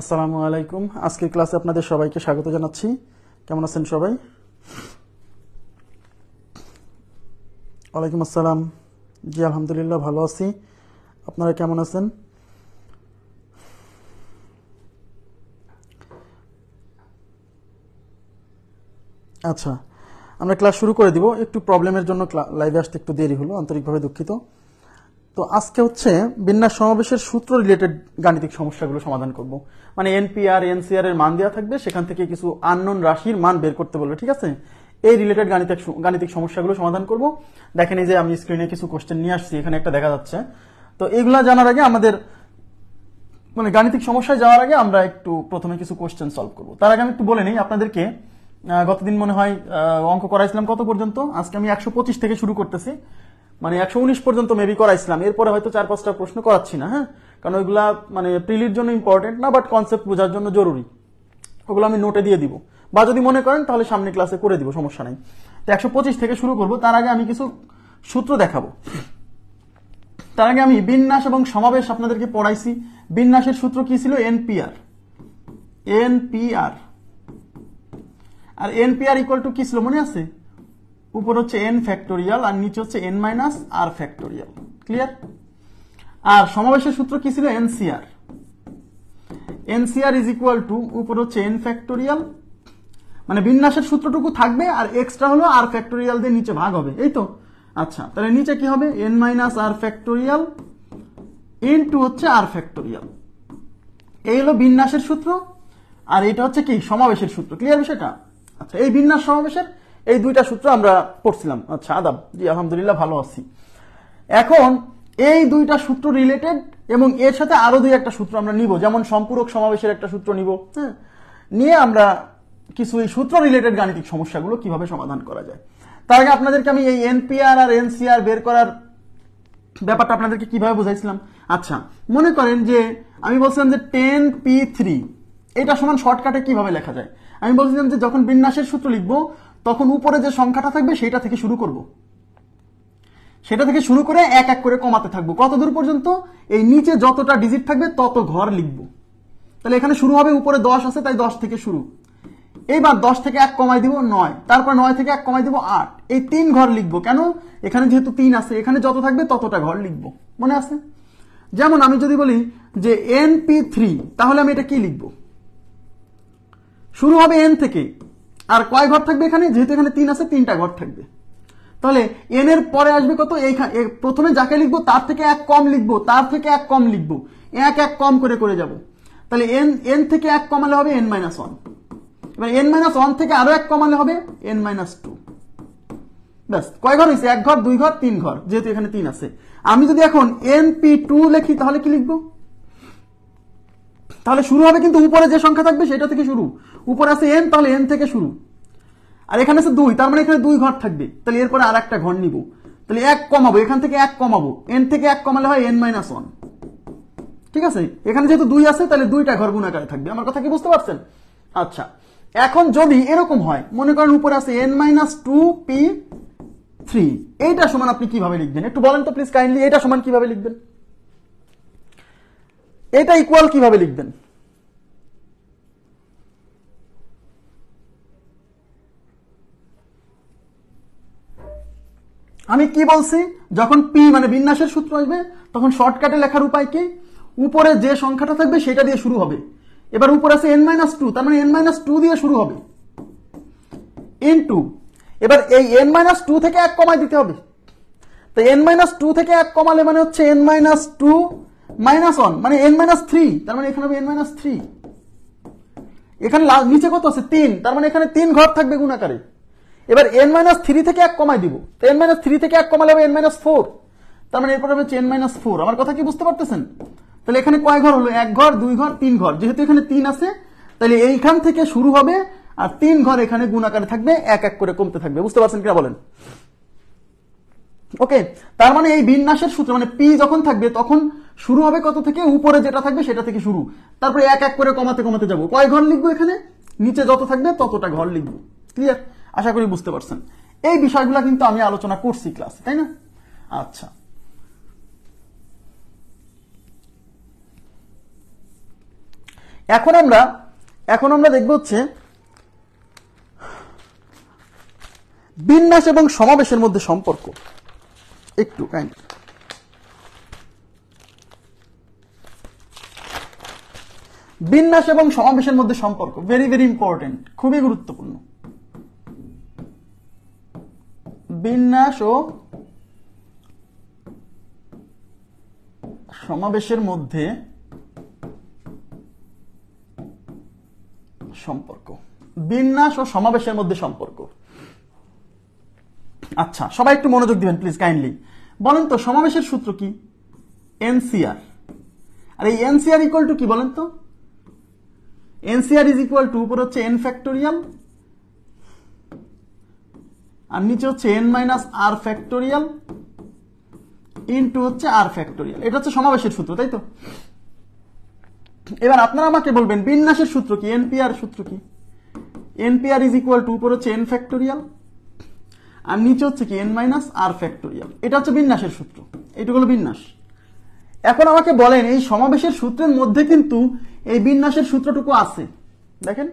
আসসালামু আলাইকুম। আজকের ক্লাসে আপনাদের সবাইকে স্বাগত জানাচ্ছি। কেমন আছেন সবাই? ওয়ালাইকুম আসসালাম। জি আলহামদুলিল্লাহ ভালো আছি। আপনারা কেমন আছেন? আচ্ছা, আমরা ক্লাস শুরু করে দিব। একটু প্রবলেমের জন্য লাইভে আসতে একটু দেরি হলো, আন্তরিকভাবে দুঃখিত। তো আজকে হচ্ছে বিন্যাস সমাবেশের সূত্র রিলেটেড গাণিতিক সমস্যাগুলো সমাধান করব। মানে এনপিআর এনসিআর এর মান দেওয়া থাকবে, সেখান থেকে কিছু আননোন রাশির মান বের করতে বলবে, ঠিক আছে? এই রিলেটেড গাণিতিক সমস্যাগুলো সমাধান করব। দেখেন এই যে আমি স্ক্রিনে কিছু কোশ্চেন নিয়ে আসছি, এখানে একটা দেখা যাচ্ছে। তো এইগুলা জানার আগে আমাদের মানে গাণিতিক সমস্যায় যাওয়ার আগে আমরা একটু প্রথমে কিছু কোশ্চেন সলভ করব। তার আগে আমি একটু বলে নিই আপনাদেরকে, গতদিন মনে হয় অঙ্ক করাইছিলাম কত পর্যন্ত। আজকে আমি 125 থেকে শুরু করতেছি, মানে 119 পর্যন্ত মেবি করাইছিলাম। এরপরে হয়তো 4-5টা প্রশ্ন করাচ্ছি না, হ্যাঁ, কারণ ওইগুলা মানে প্রিলির জন্য ইম্পর্টেন্ট না, বাট কনসেপ্ট বোঝার জন্য জরুরি। ওগুলো আমি নোটে দিয়ে দিব, বা যদি মনে করেন তাহলে সামনে ক্লাসে করে দিব, সমস্যা নাই। তো 125 থেকে শুরু করব। তার আগে আমি কিছু সূত্র দেখাবো। তার আগে আমি বিন্যাস এবং সমাবেশ আপনাদেরকে পড়াইছি। বিন্যাসের সূত্র কি ছিল? এনপিআর। এনপিআর আর এনপিআর ইকুয়াল টু কি ছিল মনে আছে? উপর হচ্ছে এন ফ্যাক্টোরিয়াল আর নিচে হচ্ছে N minus r factorial. Clear? আর সমাবেশের সূত্র কি ছিল? NCR. NCR is equal two উপর হচ্ছে এন ফ্যাক্টোরিয়াল, মানে বিন্যাসের সূত্রটুকু থাকবে আর এক্সট্রা হলো আর ফ্যাক্টোরিয়াল দিয়ে নিচে ভাগ হবে, এই তো। আচ্ছা, তাহলে নিচে কি হবে? N minus r factorial into হচ্ছে আর ফ্যাক্টোরিয়াল। এই হলো বিন্যাসের সূত্র, আর এটা হচ্ছে কি? সমাবেশের সূত্র। ক্লিয়ার বিষয়টা? আচ্ছা, এই বিন্যাস সমাবেশের এই দুইটা সূত্র আমরা পড়ছিলাম। আচ্ছা, আদাব। জি আলহামদুলিল্লাহ ভালো আছি। এখন এই দুইটা সূত্র রিলেটেড এবং এর সাথে আরো দুই একটা সূত্র আমরা নিব, যেমন সম্পূরক সমাবেশের একটা সূত্র নিব, হ্যাঁ, নিয়ে আমরা কিছু এই সূত্র রিলেটেড গাণিতিক সমস্যাগুলো কিভাবে সমাধান করা যায়। তার আগে আপনাদেরকে আমি এই এনপিআর আর এনসিআর বের করার ব্যাপারটা আপনাদেরকে কিভাবে বুঝাইছিলাম। আচ্ছা, মনে করেন যে আমি বলছিলাম যে 10p3 এটা সমান শর্টকাটে কিভাবে লেখা যায়। আমি বলছিলাম যে যখন বিন্যাসের সূত্র লিখবো তখন উপরে যে সংখ্যাটা থাকবে সেটা থেকে শুরু করব, সেটা থেকে শুরু করে এক এক করে কমাতে থাকবো। কত দূর পর্যন্ত? এই নিচে যতটা ডিজিট থাকবে তত ঘর লিখব। তাহলে এখানে শুরু হবে, উপরে 10 আছে তাই 10 থেকে শুরু। এইবার 10 থেকে 1 কমাই দিব 9, তারপর 9 থেকে 1 কমাই দিব 8। এই 3 ঘর লিখবো। কেন? এখানে যেহেতু 3 আছে, এখানে যত থাকবে ততটা ঘর লিখবো। মনে আছে? যেমন আমি যদি বলি যে np3, তাহলে আমি এটা কি লিখবো? শুরু হবে n থেকে, আর কয় ঘর থাকবে এখানে? যেহেতু এখানে 3 আছে, 3টা ঘর থাকবে। তাহলে n এর পরে আসবে কত? এইখানে প্রথমে যাকে লিখবো তার থেকে 1 কম লিখবো, তার থেকে 1 কম লিখবো, 1 1 কম করে করে যাব। তাহলে n থেকে 1 কমালে হবে n-1। এবার n-1 থেকে আরো 1 কমালে হবে n-2। ব্যাস, কয় ঘর হয়েছে? 1 ঘর, 2 ঘর, 3 ঘর, যেহেতু এখানে 3 আছে। আমি যদি এখন np2 লিখি তাহলে কি লিখবো? তাহলে শুরু হবে কিন্তু উপরে যে সংখ্যা থাকবে সেটা থেকে শুরু। উপরে আছে n, তাহলে n থেকে শুরু। আর এখানে আছে 2, তার মানে এখানে 2 ঘর থাকবে। তাহলে এরপরে আর একটা ঘর নিব। তাহলে 1 কমাবো, এখান থেকে 1 কমাবো, n থেকে 1 কমালে হয় n-1। ঠিক আছে? এখানে যেহেতু 2 আছে তাহলে 2টা ঘর গুণাকারে থাকবে। আমার কথা কি বুঝতে পারছেন? আচ্ছা, এখন যদি এরকম হয়, মনে করেন উপরে আছে n-2p3, এইটা সমান আপনি কিভাবে লিখবেন একটু বলেন তো প্লিজ কাইন্ডলি। এটা সমান কিভাবে লিখবেন? এটা ইকুয়াল কিভাবে লিখবেন? আমি কি বলছি? যখন p মানে বিন্যাসের সূত্র আসবে তখন শর্টকাটে লেখার উপায় কি? উপরে যে সংখ্যাটা থাকবে সেটা দিয়ে শুরু হবে। এবার উপরে আছে n-2, তার মানে n-2 দিয়ে শুরু হবে ইনটু, এবার এই n-2 থেকে 1 কমাই দিতে হবে। তো n-2 থেকে 1 কমালে মানে হচ্ছে n-2 -1 মানে n-3, তার মানে এখানে হবে n-3। এখানে নিচে কত আছে? 3, তার মানে এখানে 3 ঘর থাকবে গুণাকারে। এবার n-3 থেকে 1 কমাই দিব, তো n-3 থেকে 1 কমালে হবে n-4, তার মানে এরপর হবে n-4। আমার কথা কি বুঝতে পারতেছেন? তাহলে এখানে কয় ঘর হলো? 1 ঘর, 2 ঘর, 3 ঘর। যেহেতু এখানে 3 আছে তাহলে এইখান থেকে শুরু হবে আর 3 ঘর এখানে গুণাকারে থাকবে, এক এক করে কমতে থাকবে। বুঝতে পারছেন কিনা বলেন? ওকে, তার মানে এই বিন্যাসের সূত্র মানে p যখন থাকবে তখন শুরু হবে কত থেকে? উপরে যেটা থাকবে সেটা থেকে শুরু, তারপরে এক এক করে কমাতে কমাতে যাব। কয় ঘর লিখবো? এখানে নিচে যত থাকবে ততটা ঘর লিখবো। ক্লিয়ার? আশা করি বুঝতে পারছেন। এই বিষয়গুলো কিন্তু আমি আলোচনা করছি ক্লাসে, তাই না? আচ্ছা, এখন আমরা দেখব হচ্ছে বিন্যাস এবং সমাবেশের মধ্যে সম্পর্ক। একটু বিন্যাস এবং সমাবেশের মধ্যে সম্পর্ক ভেরি ভেরি ইম্পর্টেন্ট, খুবই গুরুত্বপূর্ণ। বিন্যাস ও সমাবেশের মধ্যে সম্পর্ক, বিন্যাস ও সমাবেশের মধ্যে সম্পর্ক। আচ্ছা, সবাই একটু মনোযোগ দিবেন প্লিজ কাইন্ডলি। বলেন তো সমাবেশের সূত্র কি? এনসিআর। আর এই এনসিআর ইকুয়াল টু কি বলেন তো? এনসিআর ইজ ইকুয়াল টু উপর হচ্ছে এন ফ্যাক্টোরিয়াল আর নিচে হচ্ছে N minus r factorial into হচ্ছে আর ফ্যাক্টোরিয়াল। এটা হচ্ছে সমাবেশের সূত্র, তাই তো? এবার আপনারা আমাকে বলবেন বিন্যাসের সূত্র কি, এনপিআর সূত্র কি? এনপিআর ইজ ইকুয়াল টু উপর হচ্ছে এন ফ্যাক্টোরিয়াল আর নিচে হচ্ছে কি এন মাইনাস আর ফ্যাক্টোরিয়াল। এটা হচ্ছে বিন্যাসের সূত্র, এইটুকু হলো বিন্যাস। এখন আমাকে বলেন এই সমাবেশের সূত্রের মধ্যে কিন্তু এই বিন্যাসের সূত্রটুকু আছে। দেখেন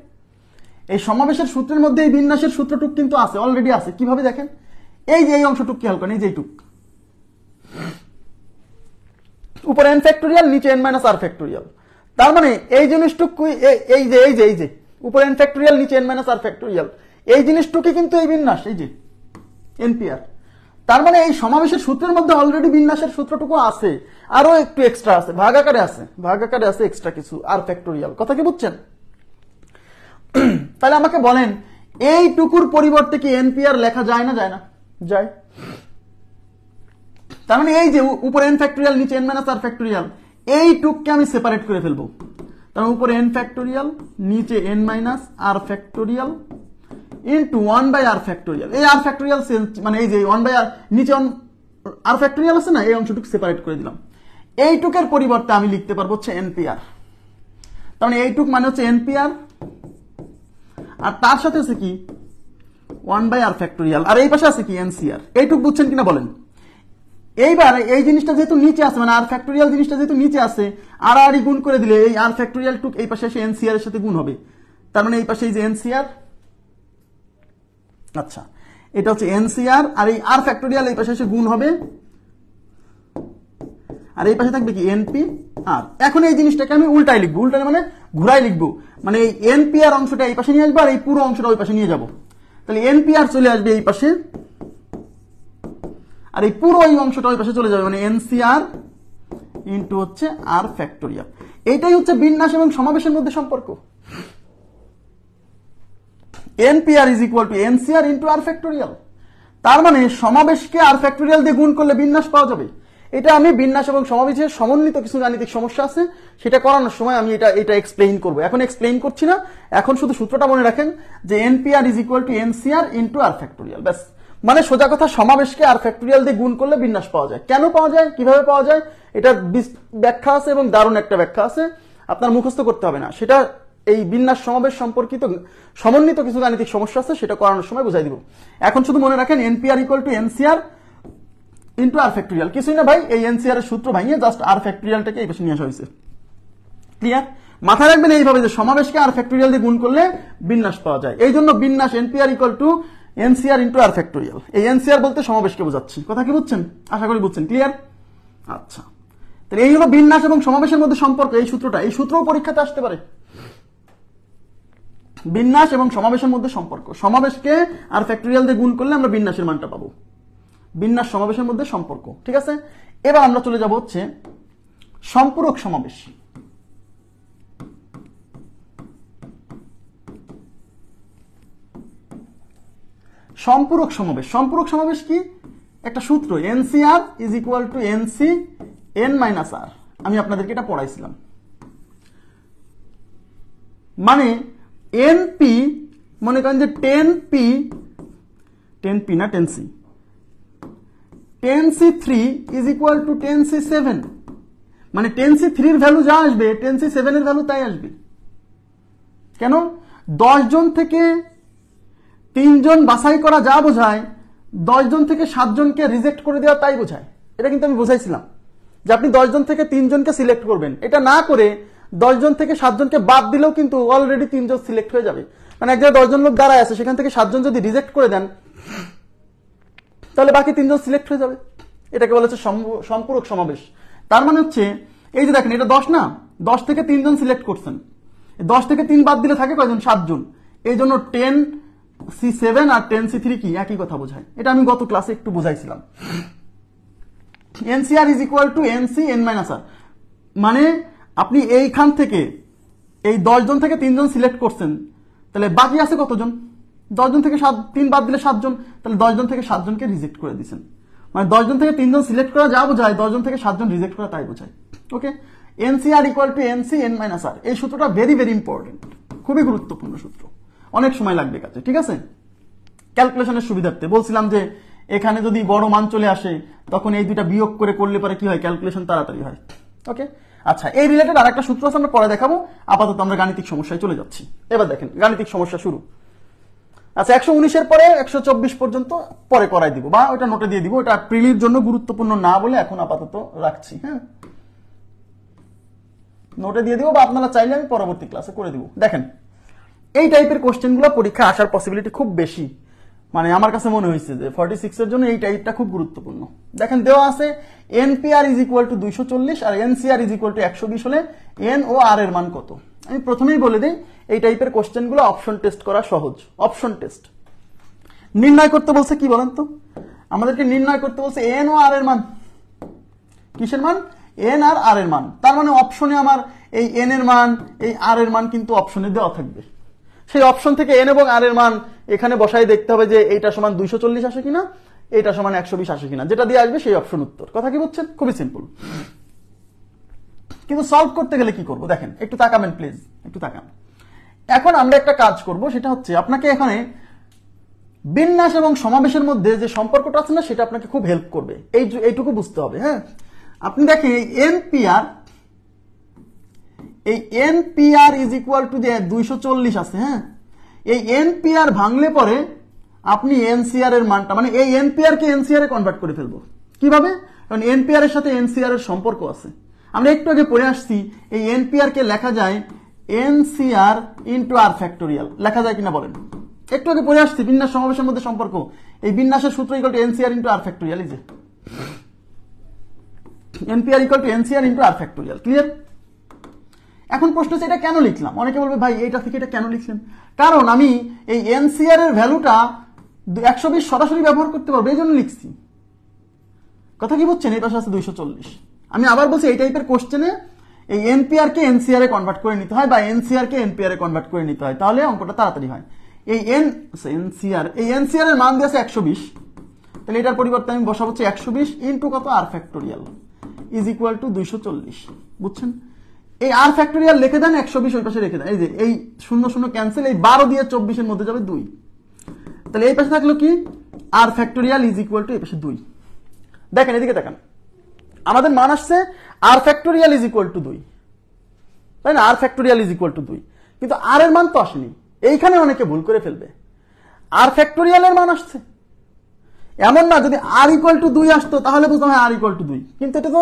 এই সমাবেশের সূত্রের মধ্যে এই বিন্যাসের সূত্রটুকু কিন্তু আছে, অলরেডি আছে। কিভাবে দেখেন, এই যে এই অংশটুকু খেয়াল করেন, এই যে এইটুক উপরে এন ফ্যাক্টোরিয়াল নিচে এন মাইনাস আর ফ্যাক্টোরিয়াল। তার মানে এই জিনিসটুকু এই যে এই যে এই যে উপরে এন ফ্যাক্টোরিয়াল নিচে এন মাইনাস আর ফ্যাক্টোরিয়াল, এই জিনিসটুকু কিন্তু এই বিন্যাস, এই যে এনপিআর। তার মানে এই সমাবেশের সূত্রের মধ্যে অলরেডি বিন্যাসের সূত্রটুকু আছে, আরো একটু এক্সট্রা আছে, ভাগাকারে আছে এক্সট্রা কিছু আর ফ্যাক্টোরিয়াল। কথা কি বুঝছেন? তাহলে আমাকে বলেন এইটুকুর পরিবর্তে কি এনপিআর লেখা যায় না? যায় না? যায়। তার মানে এই যে উপরে এন ফ্যাক্টোরিয়াল নিচে এন মাইনাস আর ফ্যাক্টোরিয়াল, এইটুককে আমি সেপারেট করে ফেলবো। তার উপরে এন ফ্যাক্টোরিয়াল নিচে n minus r factorial into 1 by r factorial. এই আর ফ্যাক্টোরিয়াল মানে এই যে 1 বাই আর নিচে আর ফ্যাক্টোরিয়াল আছে না, এই অংশটুকু সেপারেট করে দিলাম। এইটুকের পরিবর্তে আমি লিখতে পারবো হচ্ছে এনপিআর। তার মানে এইটুক মানে হচ্ছে এনপিআর আর তার সাথে আছে কি 1 বাই আর ফ্যাক্টোরিয়াল আর এই পাশে আছে কি এনসিআর। এইটুক বুঝছেন কিনা বলেন? এইবার এই জিনিসটা যেহেতু নিচে আছে, মানে আর ফ্যাক্টোরিয়াল জিনিসটা যেহেতু নিচে আছে, আর আর গুণ করে দিলে এই আর ফ্যাক্টোরিয়াল টুক এই পাশে এসে এনসিআর এর সাথে গুণ হবে। তার মানে এই পাশে এই যে এনসিআর, আচ্ছা এটা হচ্ছে এনসিআর আর এই আর ফ্যাক্টোরিয়াল এই পাশে এসে গুণ হবে আর এই পাশে থাকবে কি এনপি আর। এখন এই জিনিসটাকে আমি উল্টাই লিখবো, উল্টাই মানে ঘুরাই লিখবো, মানে এই এনপিআর অংশটা এই পাশে নিয়ে আসবো আর এই পুরো অংশটা ওই পাশে নিয়ে যাবো। তাহলে এনপিআর চলে আসবে এই পাশে আর এই পুরো এই অংশটা ওই পাশে চলে যাবে, মানে এনসিআর ইনটু হচ্ছে আর ফ্যাক্টোরিয়াল। এইটাই হচ্ছে বিন্যাস এবং সমাবেশের মধ্যে সম্পর্ক। NPR is equal to NCR into r factorial. তার মানে সমাবেশকে আর ফ্যাক্টোরিয়াল দিয়ে গুণ করলে বিন্যাস পাওয়া যাবে। এটা আমি বিন্যাস এবং সমাবেশের সমন্বিত কিছু গাণিতিক সমস্যা আছে, সেটা করানোর সময় আমি এটা এক্সপ্লেইন করবো। এখন এক্সপ্লেইন করছি না, এখন শুধু সূত্রটা মনে রাখেন যে NPR is equal to NCR into r factorial. ব্যাস, মানে সোজা কথা সমাবেশকে আর ফ্যাক্টোরিয়াল দিয়ে গুণ করলে বিন্যাস পাওয়া যায়। কেন পাওয়া যায়, কিভাবে পাওয়া যায়, এটার ব্যাখ্যা আছে এবং দারুণ একটা ব্যাখ্যা আছে, আপনার মুখস্থ করতে হবে না। সেটা এই বিন্যাস সমাবেশ সম্পর্কিত সমন্বিত কিছু গাণিতিক সমস্যা আছে, সেটা করানোর সময় বুঝাই দিব। এখন শুধু মনে রাখেন NPR equal to NCR into r factorial. কিছুই না ভাই, এই এনসিআর এর সূত্র ভাঙিয়ে জাস্ট আর ফ্যাক্টোরিয়ালটাকে এই পাশে নিয়ে আসা হয়েছে। ক্লিয়ার? মাথায় রাখবেন এইভাবে যে সমাবেশকে আর ফ্যাক্টোরিয়াল দিয়ে গুণ করলে বিন্যাস পাওয়া যায়। এই জন্য বিন্যাস NPR equal to NCR into r factorial. এই এনসিআর বলতে সমাবেশকে বোঝাচ্ছি। কথা কি বুঝছেন? আশা করি বুঝছেন। ক্লিয়ার? আচ্ছা, তাহলে এই হলো বিন্যাস এবং সমাবেশের মধ্যে সম্পর্ক। এই সূত্রটা, এই সূত্রও পরীক্ষাতে আসতে পারে। বিন্যাস এবং সমাবেশের মধ্যে সম্পর্ক, সমাবেশকে আর ফ্যাক্টোরিয়াল দিয়ে গুণ করলে আমরা বিন্যাসের মানটা পাবো। বিন্যাস সমাবেশের মধ্যে সম্পর্ক, ঠিক আছে? এবার আমরা চলে যাব হচ্ছে সম্পূরক সমাবেশ। সম্পূরক সমাবেশ, সম্পূরক সমাবেশ কি? একটা সূত্র, NCR is equal to NC N minus R. আমি আপনাদেরকে এটা পড়াইছিলাম। মানে এনপি, মনে করেন যে 10p না 10c, 10c3 is equal two 10c7। মানে 10c3 এর ভ্যালু যা আসবে 10c7 এর ভ্যালু তাই আসবে। কেন? 10 জন থেকে 3 জন বাছাই করা যা বোঝায়, 10 জন থেকে 7 জনকে রিজেক্ট করে দেওয়া তাই বোঝায়। এটা কিন্তু আমি বোঝাইছিলাম যে আপনি 10 জন থেকে 3 জনকে সিলেক্ট করবেন। এটা না করে 10 জন থেকে 7 জনকে বাদ দিলেও কিন্তু অলরেডি 3 জন সিলেক্ট হয়ে যাবে। মানে এক জায়গায় 10 জন লোক দাঁড়ায় আছে, সেখান থেকে 7 জন যদি রিজেক্ট করে দেন তাহলে বাকি 3 জন সিলেক্ট হয়ে যাবে। এটাকে বলা হচ্ছে সম্পূরক সমাবেশ। তার মানে হচ্ছে এই যে দেখেন, এটা 10 না, 10 থেকে 3 জন সিলেক্ট করছেন, 10 থেকে 3 বাদ দিলে থাকে কয়জন? 7 জন। এই জন্য 10C7 আর 10C3 কি একই কথা বোঝায়। এটা আমি গত ক্লাসে একটু বোঝাইছিলাম। NCR is equal two NC n-r। মানে আপনি এইখান থেকে এই 10 জন থেকে 3 জন সিলেক্ট করছেন, তাহলে বাকি আছে কতজন? 10 জন থেকে 3 বাদ দিলে 7 জন, তাহলে 10 জন থেকে 7 জনকে রিজেক্ট করে দিয়েছেন। মানে 10 জন থেকে 3 জন সিলেক্ট করা যা বোঝায়, 10 জন থেকে 7 জন রিজেক্ট করা তাই বোঝায়। ওকে, NCR equal to NC n-r। এই সূত্রটা ভেরি ভেরি ইম্পর্টেন্ট, খুবই গুরুত্বপূর্ণ সূত্র, অনেক সময় লাগবে কাজে। ঠিক আছে, ক্যালকুলেশনের সুবিধার্থে বলছিলাম যে এখানে যদি বড় মান চলে আসে তখন এই দুইটা বিয়োগ করে করলে পরে কি হয়, ক্যালকুলেশন তাড়াতাড়ি হয়। ওকে, আচ্ছা, এই রিলেটেড আরেকটা সূত্র আছে, আমরা পরে দেখাবো। আপাতত আমরা গাণিতিক সমস্যায় চলে যাচ্ছি। এবার দেখেন গাণিতিক সমস্যা শুরু। আচ্ছা, 119 পরে 124 পর্যন্ত পরে করাই দিব, বা ওটা নোটে দিয়ে দিব। ওটা প্রিলির জন্য গুরুত্বপূর্ণ না বলে এখন আপাতত রাখছি। হ্যাঁ, নোটে দিয়ে দিব, বা আপনারা চাইলে আমি পরবর্তী ক্লাসে করে দিব। দেখেন, এই টাইপের কোশ্চেনগুলো পরীক্ষা আসার পসিবিলিটি খুব বেশি। মানে আমার কাছে মনে হয়েছে যে 46 এর জন্য এই টাইপটা খুব গুরুত্বপূর্ণ। দেখেন, দেওয়া আছে NPR ইজ ইকুয়াল টু 240 আর NCR ইজ ইকুয়াল টু 120 হলে N ও R এর মান কত? আমি প্রথমেই বলে দিই, এই টাইপের কোশ্চেনগুলো অপশন টেস্ট করা সহজ। অপশন টেস্ট নির্ণয় করতে বলছে কি বলেন তো? আমাদেরকে নির্ণয় করতে বলছে N ও R এর মান। কিসের মান? N আর R এর মান। তার মানে অপশনে আমার এই N এর মান, এই R এর মান কিন্তু অপশনে দেওয়া থাকবে। সেই অপশন থেকে N এবং R এর মান এখানে বসাই দেখতে হবে যে এইটা সমান 240 আসে কিনা, এইটা সমান 120 আসে কিনা। যেটা দিয়ে আসবে সেই অপশন উত্তর। কথা কি বুঝছেন? খুবই সিম্পল। কিন্তু সলভ করতে গেলে কি করব? দেখেন, একটু তাকাবেন প্লিজ, একটু তাকান। এখন আমরা একটা কাজ করব, সেটা হচ্ছে আপনাকে এখানে বিন্যাস এবং সমাবেশের মধ্যে যে সম্পর্কটা আছে না, সেটা আপনাকে খুব হেল্প করবে। এইটুকু বুঝতে হবে। হ্যাঁ, আপনি দেখেন এই NPR ইজ ইকুয়াল টু 240 আছে। হ্যাঁ, এই NPR ভাঙলে পরে আপনি NCR এর মানটা, মানে এই NPR কে NCR এ কনভার্ট করে ফেলবো। কিভাবে? কারণ NPR এর সাথে NCR এর সম্পর্ক আছে। আমরা একটু আগে পড়ে আসছি, এই NPR কে লেখা যায় NCR ইন্টু R ফ্যাক্টোরিয়াল। লেখা যায় কিনা বলেন? একটু আগে পড়ে আসছি বিন্যাস সমাবেশের মধ্যে সম্পর্ক। এই বিন্যাসের সূত্র equal to NCR into R factorial. এই যে NPR equal to NCR into R factorial. Clear? এখন প্রশ্ন হচ্ছে এটা কেন লিখলাম? অনেকে বলবে ভাই এইটা থেকে এটা কেন লিখলেন? কারণ আমি এই NCR এর ভ্যালুটা 120 সরাসরি ব্যবহার করতে পারবো, এই জন্য লিখছি। কথা কি বুঝছেন? এই পাশে আছে 240। আমি আবার বলছি, এই টাইপের কোশ্চেনে এই NPR কে NCR এ কনভার্ট করে নিতে হয়, বা NCR কে NPR এ কনভার্ট করে নিতে হয়, তাহলে অঙ্কটা তাড়াতাড়ি হয়। এই NCR এর মান দিয়েছে 120, তাহলে এটার পরিবর্তে আমি বসাবো হচ্ছে 120 ইন্টু কত? R factorial is equal to 240। বুঝছেন? এই R ফ্যাক্টোরিয়াল লিখে দেন, 120 ওই পাশে রেখে দেন। এই যে এই 0 0 ক্যান্সেল, এই 12 দিয়ে 24 এর মধ্যে যাবে 2। তাহলে এই পাশে থাকলো কি? R factorial is equal two এই পাশে 2। দেখেন, এদিকে তাকান, আমাদের মান আসছে R factorial is equal two 2, তাই না? R factorial is equal two 2, কিন্তু R এর মান তো আসেনি। এইখানে অনেকে ভুল করে ফেলবে। R ফ্যাক্টোরিয়াল এর মান আসছে, এমন না যদি R ইকুয়াল টু 2 আসতো তাহলে বুঝতাম হয় R ইকুয়াল টু 2, কিন্তু এটা তো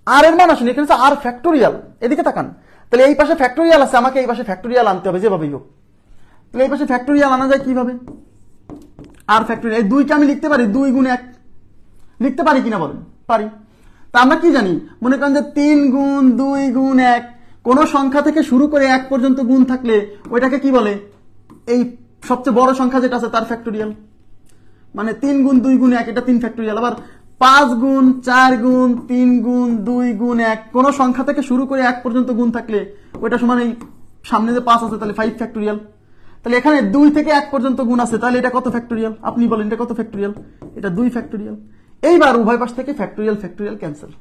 R এর মান আসেনি, এখানে হচ্ছে R ফ্যাক্টোরিয়াল। এদিকে তাকান, তাহলে এই পাশে ফ্যাক্টোরিয়াল আছে, আমাকে এই পাশে ফ্যাক্টোরিয়াল আনতে হবে যেভাবেই হোক। তাহলে এই পাশে ফ্যাক্টোরিয়াল আনা যায় কিভাবে? R ফ্যাক্টোরিয়াল, এই 2 কে আমি লিখতে পারি 2 গুণ 1, লিখতে পারি কিনা বলেন? পারি। তা আমরা কি জানি? মনে করেন যে 3 গুণ 2 গুণ 1, কোন সংখ্যা থেকে শুরু করে 1 পর্যন্ত গুণ থাকলে ওইটাকে কি বলে? এই সবচেয়ে বড় সংখ্যা যেটা আছে তার ফ্যাক্টোরিয়াল। মানে 3 গুণ 2 গুণ 1, এটা 3 ফ্যাক্টোরিয়াল। আবার 5 গুণ 4 গুণ 3 গুণ 2 গুণ 1, কোন সংখ্যা থেকে শুরু করে 1 পর্যন্ত গুণ থাকলে ওইটা সমান এই সামনে যে 5 আছে তাহলে 5 ফ্যাক্টোরিয়াল। তাহলে এখানে 2 থেকে 1 পর্যন্ত গুণ আছে, তাহলে এটা কত ফ্যাক্টোরিয়াল? আপনি বলেন এটা কত ফ্যাক্টোরিয়াল? এটা 2 ফ্যাক্টোরিয়াল। এইবার উভয় পাশ থেকে ফ্যাক্টোরিয়াল ফ্যাক্টোরিয়াল ক্যান্সেল,